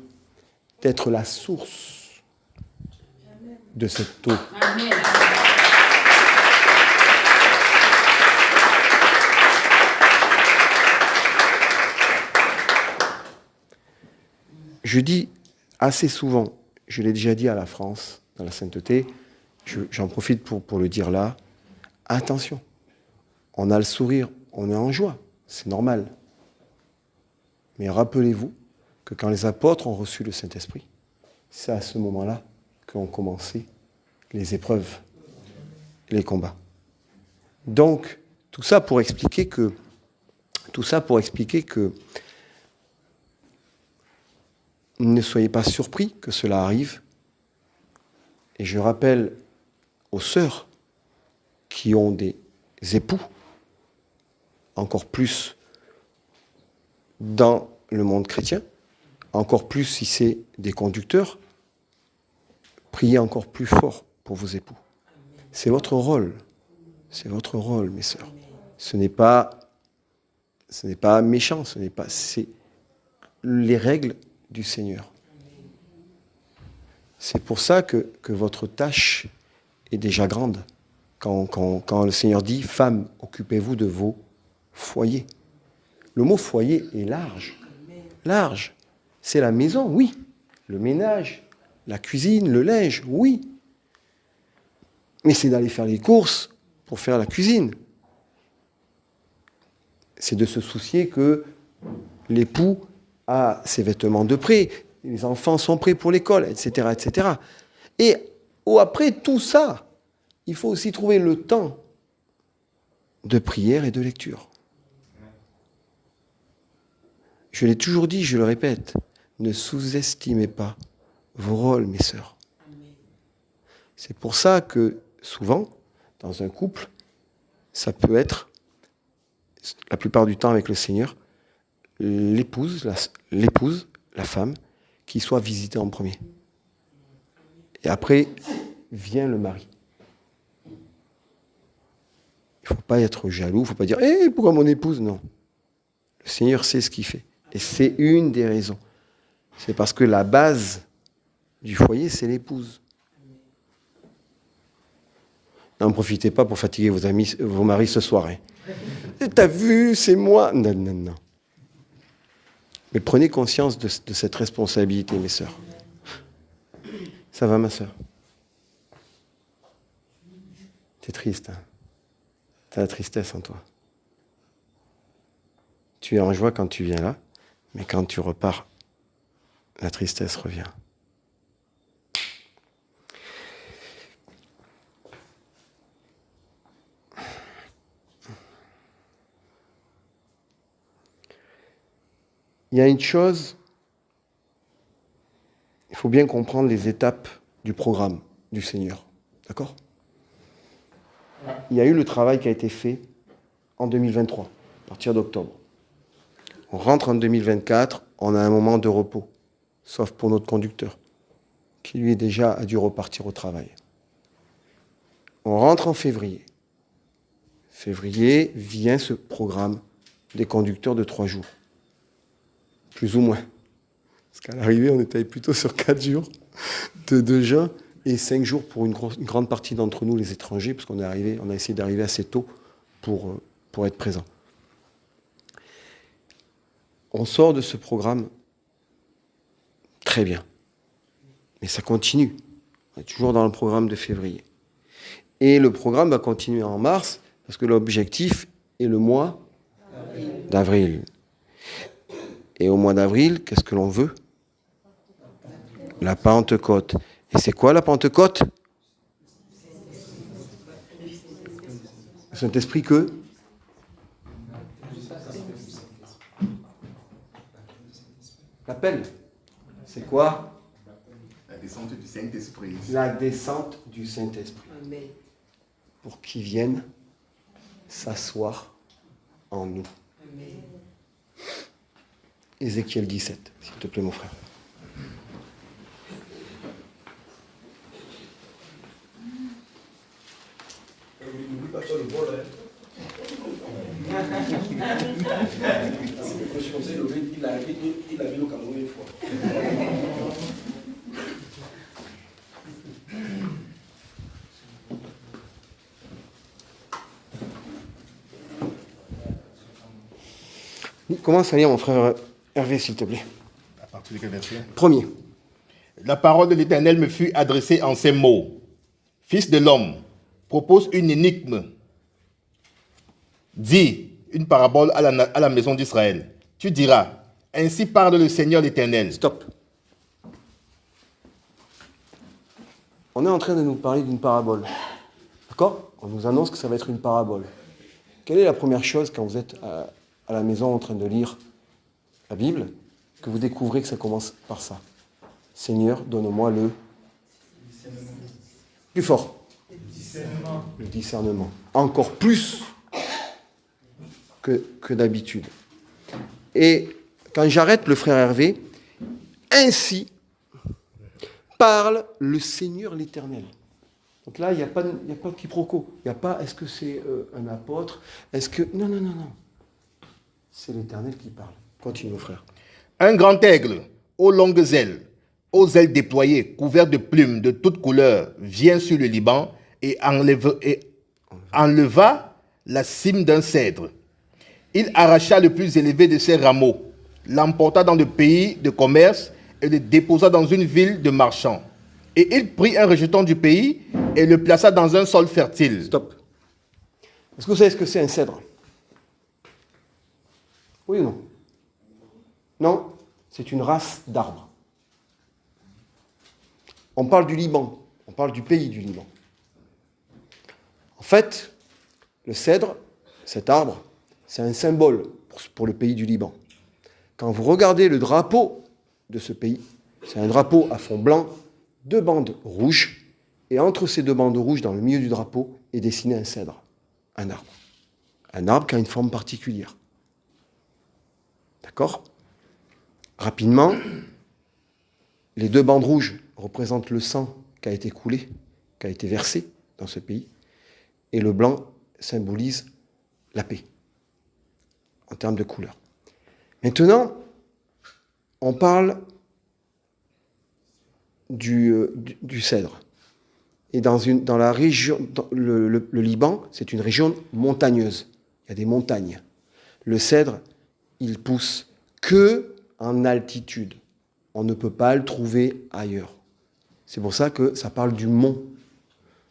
d'être la source de cette eau. Amen. Je dis assez souvent, je l'ai déjà dit à la France, dans la sainteté, j'en profite pour le dire là, attention, on a le sourire, on est en joie, c'est normal. Mais rappelez-vous que quand les apôtres ont reçu le Saint-Esprit, c'est à ce moment-là qu'ont commencé les épreuves, les combats. Donc, tout ça pour expliquer que ne soyez pas surpris que cela arrive. Et je rappelle aux sœurs qui ont des époux, encore plus dans le monde chrétien, encore plus si c'est des conducteurs, priez encore plus fort pour vos époux. C'est votre rôle. C'est votre rôle, mes sœurs. Ce n'est pas méchant, c'est les règles du Seigneur. C'est pour ça que votre tâche est déjà grande. Quand le Seigneur dit « Femmes, occupez-vous de vos foyers ». Le mot « foyer » est large. Large. C'est la maison, oui. Le ménage, la cuisine, le linge, oui. Mais c'est d'aller faire les courses pour faire la cuisine. C'est de se soucier que l'époux a ses vêtements de prêt, les enfants sont prêts pour l'école, etc., etc. Et après tout ça, il faut aussi trouver le temps de prière et de lecture. Je l'ai toujours dit, je le répète, ne sous-estimez pas vos rôles, mes sœurs. C'est pour ça que souvent, dans un couple, ça peut être, la plupart du temps avec le Seigneur, l'épouse, la femme, qui soit visitée en premier. Et après, vient le mari. Il ne faut pas être jaloux, il ne faut pas dire « pourquoi mon épouse ?» Non. Le Seigneur sait ce qu'il fait. Et c'est une des raisons. C'est parce que la base du foyer, c'est l'épouse. N'en profitez pas pour fatiguer vos maris ce soir. Hein. T'as vu, c'est moi. Non, non, non. Mais prenez conscience de cette responsabilité, mes sœurs. Ça va, ma sœur? T'es triste, hein? T'as la tristesse en toi. Tu es en joie quand tu viens là, mais quand tu repars, la tristesse revient. il y a une chose, il faut bien comprendre les étapes du programme du Seigneur. D'accord ? Il y a eu le travail qui a été fait en 2023, à partir d'octobre. On rentre en 2024, on a un moment de repos, sauf pour notre conducteur, qui lui déjà a dû repartir au travail. On rentre en février. Février vient ce programme des conducteurs de 3 jours. Plus ou moins. Parce qu'à l'arrivée, on était plutôt sur 4 jours de 2 juin et 5 jours pour une grande partie d'entre nous, les étrangers, parce qu'on a essayé d'arriver assez tôt pour être présent. On sort de ce programme très bien. Mais ça continue. On est toujours dans le programme de février. Et le programme va continuer en mars, parce que l'objectif est le mois d'avril. Et au mois d'avril, qu'est-ce que l'on veut ? La Pentecôte. Et c'est quoi la Pentecôte ? Le Saint-Esprit que ? L'appel. C'est quoi ?
La descente du Saint-Esprit.
La descente du Saint-Esprit. Pour qu'il vienne s'asseoir en nous. Ézéchiel 17, s'il te plaît, mon frère.
N'oublie pas toi le vol, hein. Je suis comme ça, il a vu au Cameroun une fois.
Commence à lire, mon frère Hervé, s'il te plaît.
À partir de quel verset ?
Premier.
La parole de l'Éternel me fut adressée en ces mots. Fils de l'homme, propose une énigme. Dis une parabole à la maison d'Israël. Tu diras, ainsi parle le Seigneur l'Éternel.
Stop. On est en train de nous parler d'une parabole. D'accord ? On nous annonce que ça va être une parabole. Quelle est la première chose quand vous êtes à la maison en train de lire la Bible, que vous découvrez que ça commence par ça ? Seigneur, donne-moi le... Plus fort. Le discernement. Encore plus que d'habitude. Et quand j'arrête le frère Hervé, ainsi parle le Seigneur l'Éternel. Donc là, il n'y a pas de quiproquo. Il n'y a pas, est-ce que c'est un apôtre ? Est-ce que... Non. C'est l'Éternel qui parle. Continue, mon frère.
Un grand aigle, aux longues ailes, aux ailes déployées, couvert de plumes de toutes couleurs, vient sur le Liban et enleva la cime d'un cèdre. Il arracha le plus élevé de ses rameaux, l'emporta dans le pays de commerce et le déposa dans une ville de marchands. Et il prit un rejeton du pays et le plaça dans un sol fertile.
Stop. Est-ce que vous savez ce que c'est un cèdre ? Oui ou non ? Non, c'est une race d'arbres. On parle du Liban, on parle du pays du Liban. En fait, le cèdre, cet arbre, c'est un symbole pour le pays du Liban. Quand vous regardez le drapeau de ce pays, c'est un drapeau à fond blanc, 2 bandes rouges, et entre ces 2 bandes rouges, dans le milieu du drapeau, est dessiné un cèdre, un arbre. Un arbre qui a une forme particulière. D'accord ? Rapidement, les 2 bandes rouges représentent le sang qui a été coulé, qui a été versé dans ce pays, et le blanc symbolise la paix, en termes de couleur. Maintenant, on parle du cèdre. Et dans la région, le Liban, c'est une région montagneuse. Il y a des montagnes. Le cèdre, il pousse que en altitude. On ne peut pas le trouver ailleurs. C'est pour ça que ça parle du mont.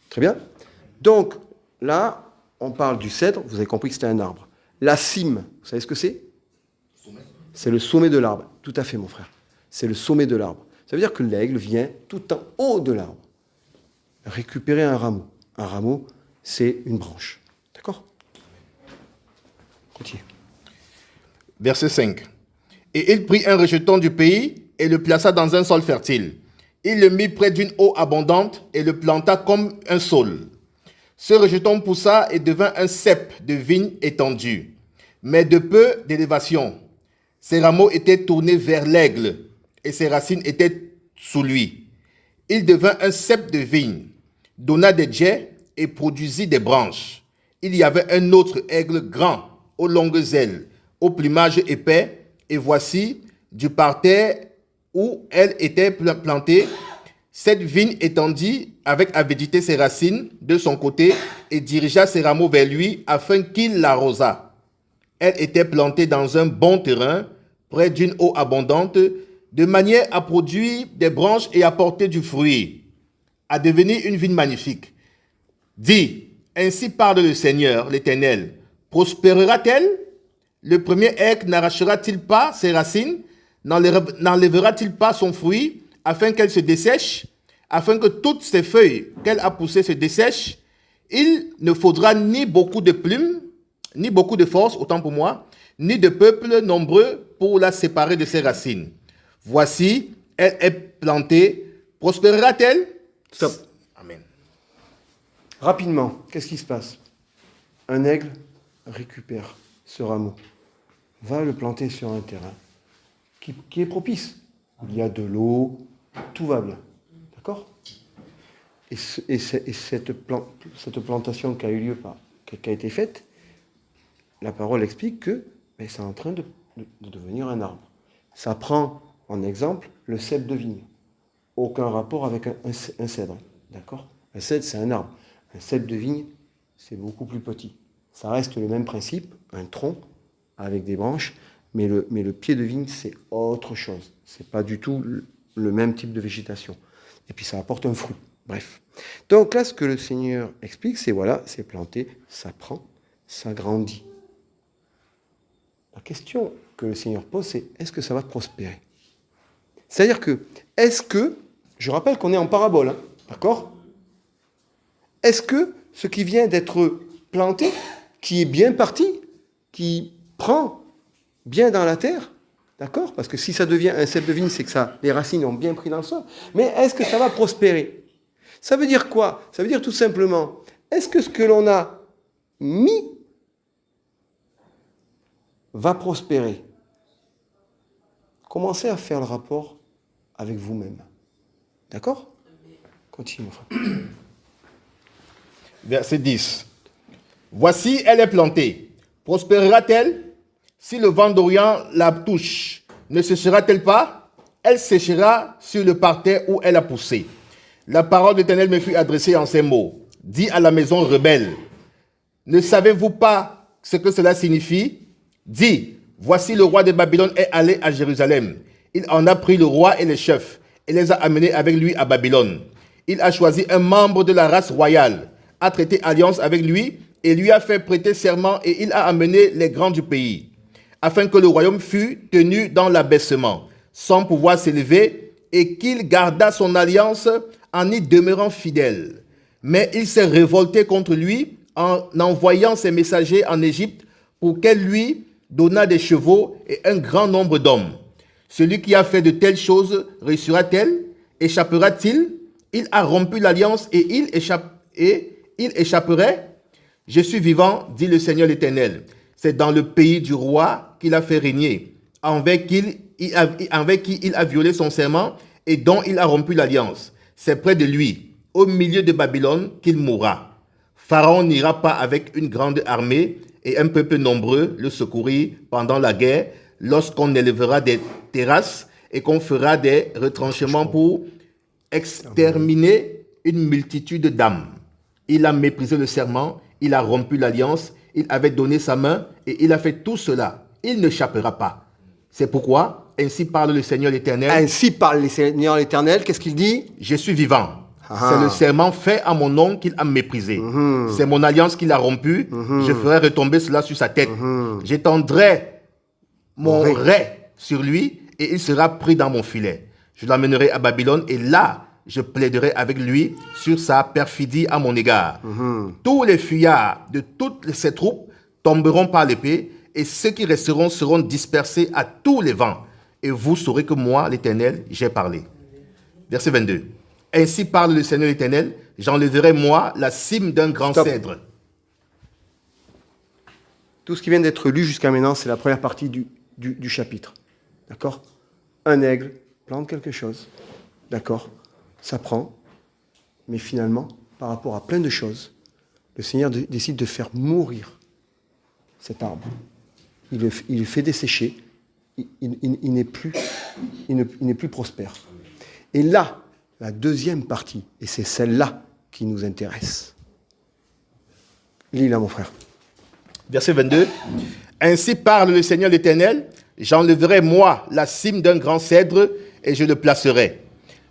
Très bien. Donc, là, on parle du cèdre. Vous avez compris que c'était un arbre. La cime, vous savez ce que c'est ? C'est le sommet de l'arbre. Tout à fait, mon frère. C'est le sommet de l'arbre. Ça veut dire que l'aigle vient tout en haut de l'arbre récupérer un rameau. Un rameau, c'est une branche. D'accord ? Continue.
Verset 5. Et il prit un rejeton du pays et le plaça dans un sol fertile. Il le mit près d'une eau abondante et le planta comme un saule. Ce rejeton poussa et devint un cep de vigne étendu, mais de peu d'élévation. Ses rameaux étaient tournés vers l'aigle et ses racines étaient sous lui. Il devint un cep de vigne, donna des jets et produisit des branches. Il y avait un autre aigle grand, aux longues ailes, au plumage épais, et voici, du parterre où elle était plantée, cette vigne étendit avec avidité ses racines de son côté et dirigea ses rameaux vers lui afin qu'il l'arrosât. Elle était plantée dans un bon terrain, près d'une eau abondante, de manière à produire des branches et à porter du fruit, à devenir une vigne magnifique. Dis, ainsi parle le Seigneur, l'Éternel, prospérera-t-elle? Le premier aigle n'arrachera-t-il pas ses racines? N'enlèvera-t-il pas son fruit afin qu'elle se dessèche, afin que toutes ses feuilles qu'elle a poussées se dessèchent? Il ne faudra ni beaucoup de plumes, ni beaucoup de force, autant pour moi, ni de peuple nombreux pour la séparer de ses racines. Voici, elle est plantée. Prospérera-t-elle?
Stop.
Amen.
Rapidement, qu'est-ce qui se passe? Un aigle récupère ce rameau, va le planter sur un terrain qui est propice. Il y a de l'eau, tout va bien. D'accord? Et cette plantation qui a eu lieu, qui a été faite, la parole explique que c'est en train de devenir un arbre. Ça prend en exemple le cèdre de vigne. Aucun rapport avec un cèdre. D'accord? Un cèdre, c'est un arbre. Un cèdre de vigne, c'est beaucoup plus petit. Ça reste le même principe, un tronc avec des branches, mais le pied de vigne, c'est autre chose. C'est pas du tout le même type de végétation. Et puis ça apporte un fruit. Bref. Donc là, ce que le Seigneur explique, c'est voilà, c'est planté, ça prend, ça grandit. La question que le Seigneur pose, c'est est-ce que ça va prospérer? C'est-à-dire que, je rappelle qu'on est en parabole, hein, d'accord? Est-ce que ce qui vient d'être planté, qui est bien parti, qui prend bien dans la terre, d'accord? Parce que si ça devient un cep de vigne, c'est que les racines ont bien pris dans le sol. Mais est-ce que ça va prospérer? Ça veut dire quoi? Ça veut dire tout simplement, est-ce que ce que l'on a mis va prospérer? Commencez à faire le rapport avec vous-même. D'accord? Continue, mon frère.
Verset 10. Voici, elle est plantée. Prospérera-t-elle? Si le vent d'Orient la touche, ne séchera-t-elle pas? Elle séchera sur le parterre où elle a poussé. La parole de l'Éternel me fut adressée en ces mots. Dis à la maison rebelle, ne savez-vous pas ce que cela signifie? Dis, voici le roi de Babylone est allé à Jérusalem. Il en a pris le roi et les chefs et les a amenés avec lui à Babylone. Il a choisi un membre de la race royale, a traité alliance avec lui et lui a fait prêter serment et il a amené les grands du pays, afin que le royaume fût tenu dans l'abaissement, sans pouvoir s'élever, et qu'il gardât son alliance en y demeurant fidèle. Mais il s'est révolté contre lui en envoyant ses messagers en Égypte pour qu'elle lui donnât des chevaux et un grand nombre d'hommes. Celui qui a fait de telles choses réussira-t-elle? Échappera-t-il? Il a rompu l'alliance et il échapperait? Je suis vivant, dit le Seigneur l'Éternel. C'est dans le pays du roi qu'il a fait régner, avec qui il a violé son serment et dont il a rompu l'alliance. C'est près de lui, au milieu de Babylone, qu'il mourra. Pharaon n'ira pas avec une grande armée et un peuple nombreux le secourir pendant la guerre, lorsqu'on élèvera des terrasses et qu'on fera des retranchements pour exterminer une multitude d'âmes. Il a méprisé le serment, il a rompu l'alliance, il avait donné sa main et il a fait tout cela. Il n'échappera pas. C'est pourquoi, ainsi parle le Seigneur l'Éternel.
Ainsi parle le Seigneur l'Éternel, qu'est-ce qu'il dit?
Je suis vivant.
Ah.
C'est le serment fait à mon nom qu'il a méprisé. C'est mon alliance qu'il a rompue. Je ferai retomber cela sur sa tête. J'étendrai mon rai sur lui et il sera pris dans mon filet. Je l'amènerai à Babylone et là, je plaiderai avec lui sur sa perfidie à mon égard. Tous les fuyards de toutes ses troupes tomberont par l'épée et ceux qui resteront seront dispersés à tous les vents. Et vous saurez que moi, l'Éternel, j'ai parlé. Verset 22. Ainsi parle le Seigneur l'Éternel, j'enlèverai moi la cime d'un grand cèdre.
Tout ce qui vient d'être lu jusqu'à maintenant, c'est la première partie du chapitre. D'accord? Un aigle plante quelque chose. D'accord? Ça prend. Mais finalement, par rapport à plein de choses, le Seigneur décide de faire mourir cet arbre. Il le fait dessécher. Il n'est plus prospère. Et là, la deuxième partie, et c'est celle-là qui nous intéresse. Lis-la, mon frère.
Verset 22. Ainsi parle le Seigneur l'Éternel, j'enlèverai moi la cime d'un grand cèdre et je le placerai.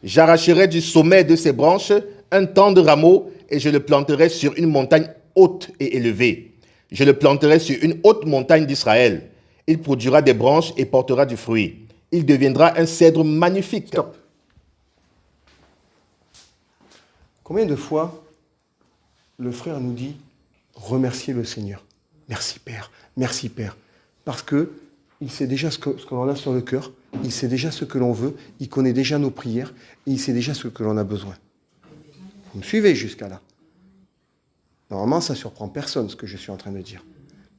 J'arracherai du sommet de ses branches un tant de rameaux et je le planterai sur une montagne haute et élevée. Je le planterai sur une haute montagne d'Israël. Il produira des branches et portera du fruit. Il deviendra un cèdre magnifique.
Stop. Combien de fois le frère nous dit remercier le Seigneur? Merci Père, merci Père. Parce qu'il sait déjà ce que l'on a sur le cœur, il sait déjà ce que l'on veut, il connaît déjà nos prières, et il sait déjà ce que l'on a besoin. Vous me suivez jusqu'à là? Normalement, ça ne surprend personne ce que je suis en train de dire.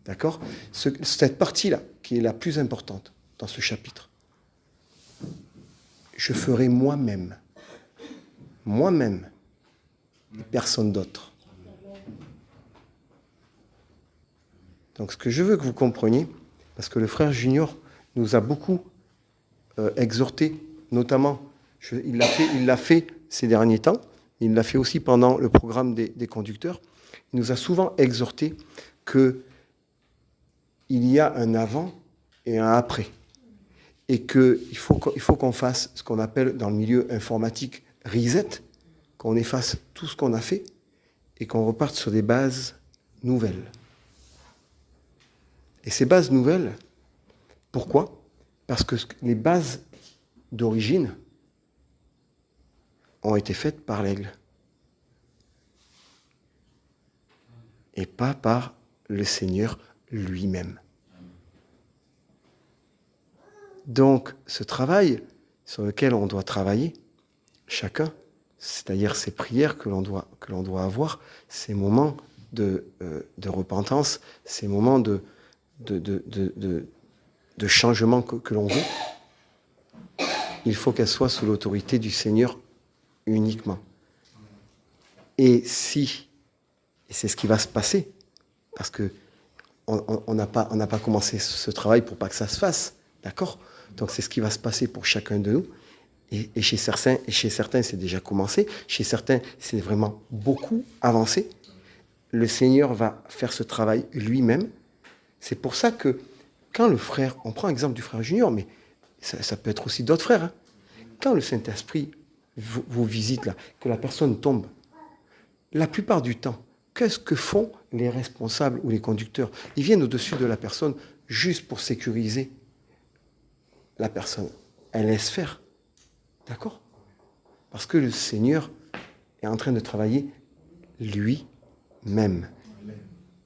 D'accord? Cette partie-là, qui est la plus importante dans ce chapitre, je ferai moi-même, et personne d'autre. Donc ce que je veux que vous compreniez, parce que le frère Junior nous a beaucoup exhorté, notamment, il l'a fait ces derniers temps, il l'a fait aussi pendant le programme des conducteurs, il nous a souvent exhorté qu'il y a un avant et un après. Et qu'il faut qu'on fasse ce qu'on appelle dans le milieu informatique reset, qu'on efface tout ce qu'on a fait et qu'on reparte sur des bases nouvelles. Et ces bases nouvelles, pourquoi? Parce que les bases d'origine ont été faites par l'aigle. Et pas par le Seigneur lui-même. Donc, ce travail sur lequel on doit travailler, chacun, c'est-à-dire ces prières que l'on doit avoir, ces moments de repentance, ces moments de changement que l'on veut, il faut qu'elle soit sous l'autorité du Seigneur uniquement. Et c'est ce qui va se passer, parce que on n'a pas commencé ce travail pour pas que ça se fasse, d'accord? Donc c'est ce qui va se passer pour chacun de nous. Et chez certains, c'est déjà commencé. Chez certains, c'est vraiment beaucoup avancé. Le Seigneur va faire ce travail lui-même. C'est pour ça que quand le frère, on prend l'exemple du frère Junior, mais ça peut être aussi d'autres frères. Hein. Quand le Saint-Esprit vous visite là, que la personne tombe, la plupart du temps, qu'est-ce que font les responsables ou les conducteurs? Ils viennent au-dessus de la personne juste pour sécuriser la personne. Elle laisse faire. D'accord? Parce que le Seigneur est en train de travailler lui-même.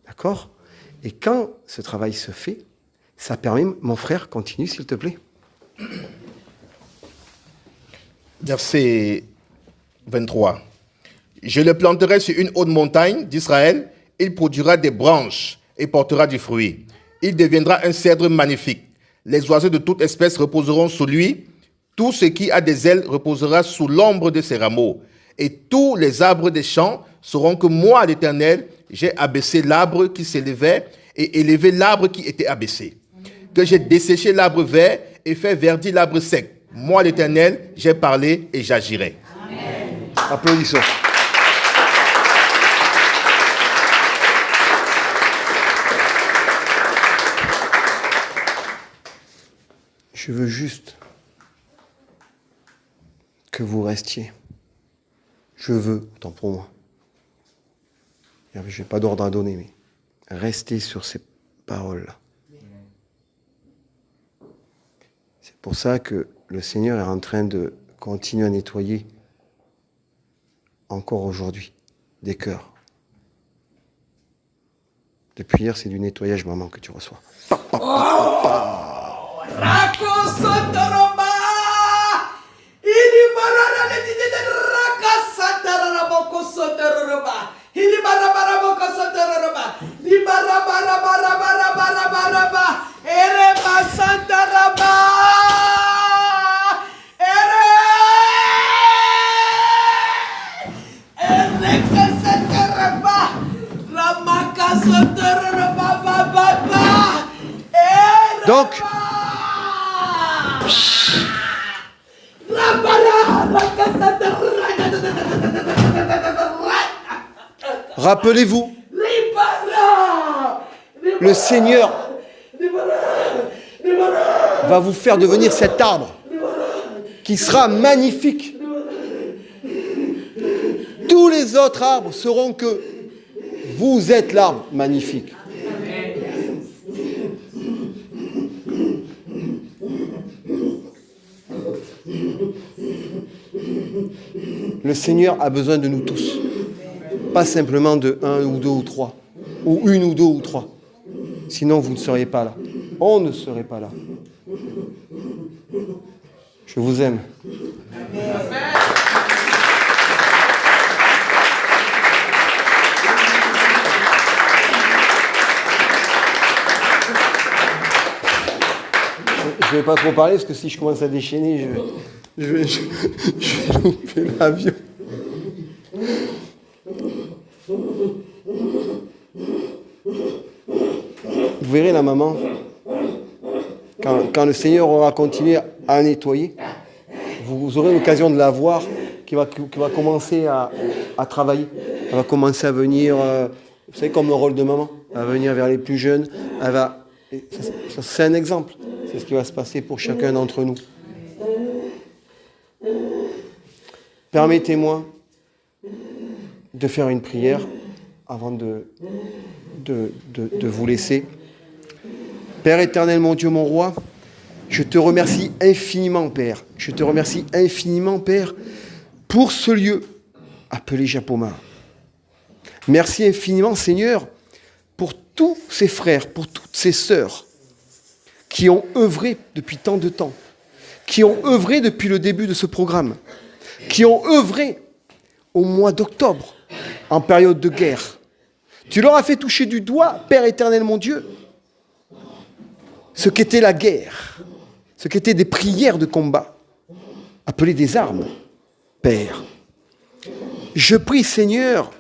D'accord? Et quand ce travail se fait, ça permet... Mon frère, continue s'il te plaît.
Verset 23. Je le planterai sur une haute montagne d'Israël. Il produira des branches et portera du fruit. Il deviendra un cèdre magnifique. Les oiseaux de toute espèce reposeront sous lui. Tout ce qui a des ailes reposera sous l'ombre de ses rameaux. Et tous les arbres des champs sauront que moi, l'Éternel, j'ai abaissé l'arbre qui s'élevait et élevé l'arbre qui était abaissé. Que j'ai desséché l'arbre vert et fait verdir l'arbre sec. Moi, l'Éternel, j'ai parlé et j'agirai.
Amen. Applaudissons. Je veux juste que vous restiez. Je veux, tant pour moi. Je n'ai pas d'ordre à donner, mais restez sur ces paroles-là. C'est pour ça que le Seigneur est en train de continuer à nettoyer encore aujourd'hui des cœurs. Depuis hier, c'est du nettoyage, maman, que tu reçois. Donc, rappelez-vous, le Seigneur va vous faire devenir cet arbre qui sera magnifique. Tous les autres arbres sauront que vous êtes l'arbre magnifique. Le Seigneur a besoin de nous tous. Pas simplement de un ou deux ou trois. Ou une ou deux ou trois. Sinon, vous ne seriez pas là. On ne serait pas là. Je vous aime. Je ne vais pas trop parler parce que si je commence à déchaîner, je vais louper l'avion. Vous verrez la maman, quand le Seigneur aura continué à nettoyer, vous aurez l'occasion de la voir qui va commencer à travailler. Elle va commencer à venir, vous savez, comme le rôle de maman, elle va venir vers les plus jeunes. C'est un exemple. C'est ce qui va se passer pour chacun d'entre nous. Permettez-moi de faire une prière avant de vous laisser. Père éternel, mon Dieu, mon roi, je te remercie infiniment, Père. Je te remercie infiniment, Père, pour ce lieu appelé Japoma. Merci infiniment, Seigneur, pour tous ces frères, pour toutes ces sœurs qui ont œuvré depuis tant de temps, qui ont œuvré depuis le début de ce programme, qui ont œuvré au mois d'octobre, en période de guerre. Tu leur as fait toucher du doigt, Père éternel, mon Dieu, ce qu'était la guerre, ce qu'étaient des prières de combat, appelées des armes, Père. Je prie, Seigneur,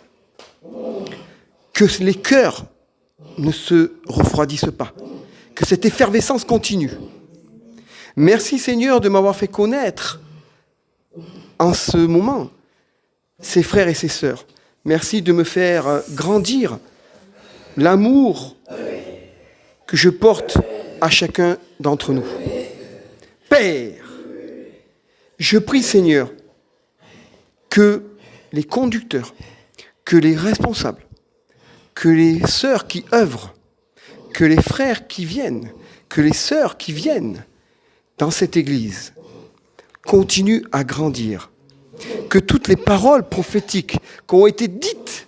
que les cœurs ne se refroidissent pas, que cette effervescence continue. Merci, Seigneur, de m'avoir fait connaître en ce moment ces frères et ces sœurs. Merci de me faire grandir l'amour que je porte à chacun d'entre nous. Père, je prie, Seigneur, que les conducteurs, que les responsables, que les sœurs qui œuvrent, que les frères qui viennent, que les sœurs qui viennent dans cette église continuent à grandir. Que toutes les paroles prophétiques qui ont été dites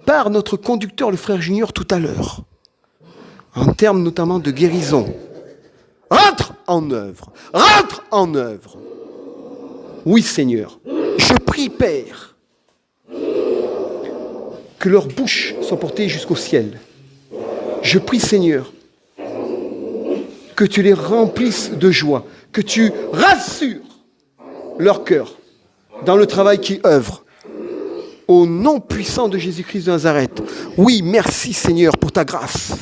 par notre conducteur, le frère Junior, tout à l'heure, en termes notamment de guérison, rentrent en œuvre. Rentrent en œuvre. Oui, Seigneur, je prie, Père, que leurs bouches soient portées jusqu'au ciel. Je prie, Seigneur, que tu les remplisses de joie, que tu rassures leur cœur dans le travail qui œuvre. Au nom puissant de Jésus-Christ de Nazareth. Oui, merci, Seigneur, pour ta grâce.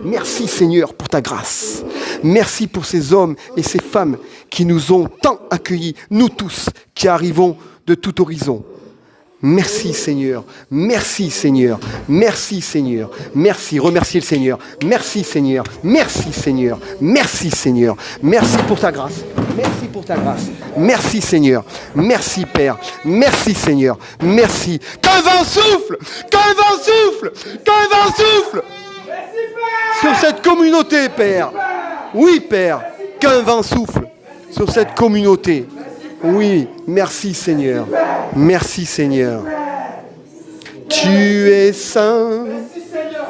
Merci, Seigneur, pour ta grâce. Merci pour ces hommes et ces femmes qui nous ont tant accueillis, nous tous qui arrivons de tout horizon. Merci, Seigneur. Merci, Seigneur. Merci, Seigneur. Merci. Remerciez le Seigneur. Merci, Seigneur. Merci, Seigneur. Merci, Seigneur. Merci pour ta grâce. Merci pour ta grâce. Merci, Seigneur. Merci, Père. Merci, Seigneur. Merci. Qu'un vent souffle. Qu'un vent souffle. Qu'un vent souffle. Sur cette communauté, Père. Oui, Père. Qu'un vent souffle sur cette communauté. Oui, merci, Seigneur. Merci, Seigneur. Tu es saint.
Merci, Seigneur.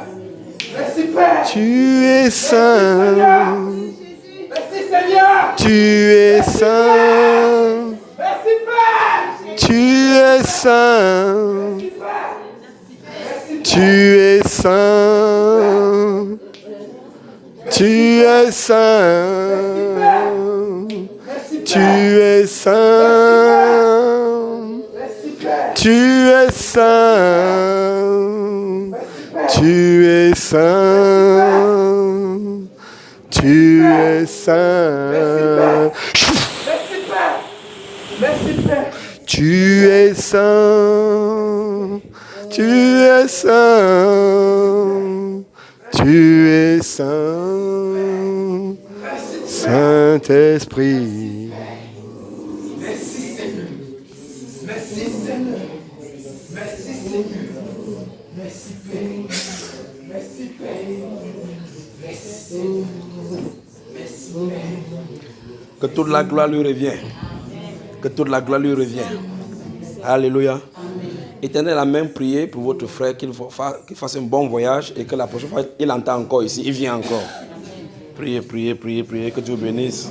Merci,
Tu es saint.
Merci Seigneur.
Tu es saint.
Merci Père.
Tu es saint. Tu es saint. Tu es saint. Tu es saint. Tu es saint. Tu es saint. Tu es saint.
Merci Père.
Tu es saint. Tu es saint. Tu es saint. Saint-Esprit.
Merci Seigneur. Merci Seigneur. Merci Seigneur. Merci Père. Merci Père. Merci Seigneur. Merci Père.
Que toute la gloire lui revienne. Que toute la gloire lui revienne. Alléluia. Éternel a même prié pour votre frère qu'il fasse un bon voyage et que la prochaine fois il entend encore ici, il vient encore. Priez, priez, priez, priez, que Dieu bénisse.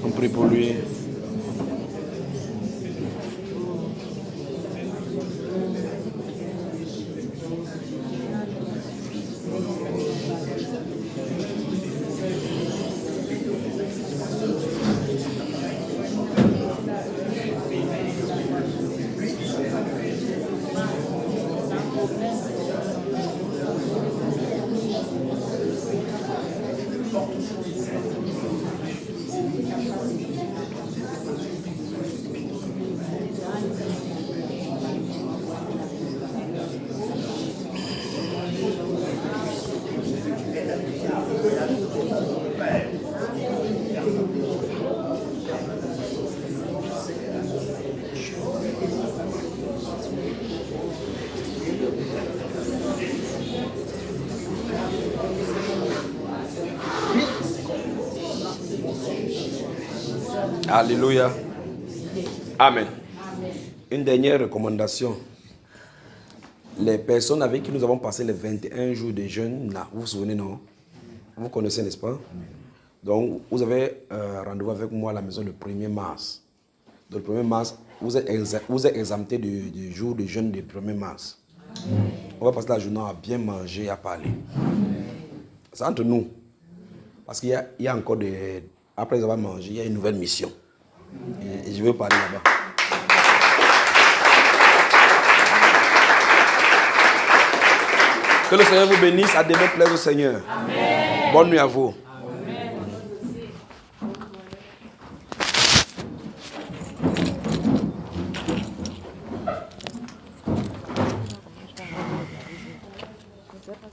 On prie pour lui. Alléluia. Amen. Une dernière recommandation. Les personnes avec qui nous avons passé les 21 jours de jeûne, là, vous vous souvenez, non? Vous connaissez, n'est-ce pas? Donc, vous avez rendez-vous avec moi à la maison le 1er mars. Donc, le 1er mars, vous êtes exempté du jour de jeûne du 1er mars. On va passer la journée à bien manger et à parler. C'est entre nous. Parce qu'il y a encore des... Après avoir mangé, il y a une nouvelle mission. Et je veux parler là-bas. Que le Seigneur vous bénisse. À demain, plaise au Seigneur. Amen. Bonne nuit à vous. Amen.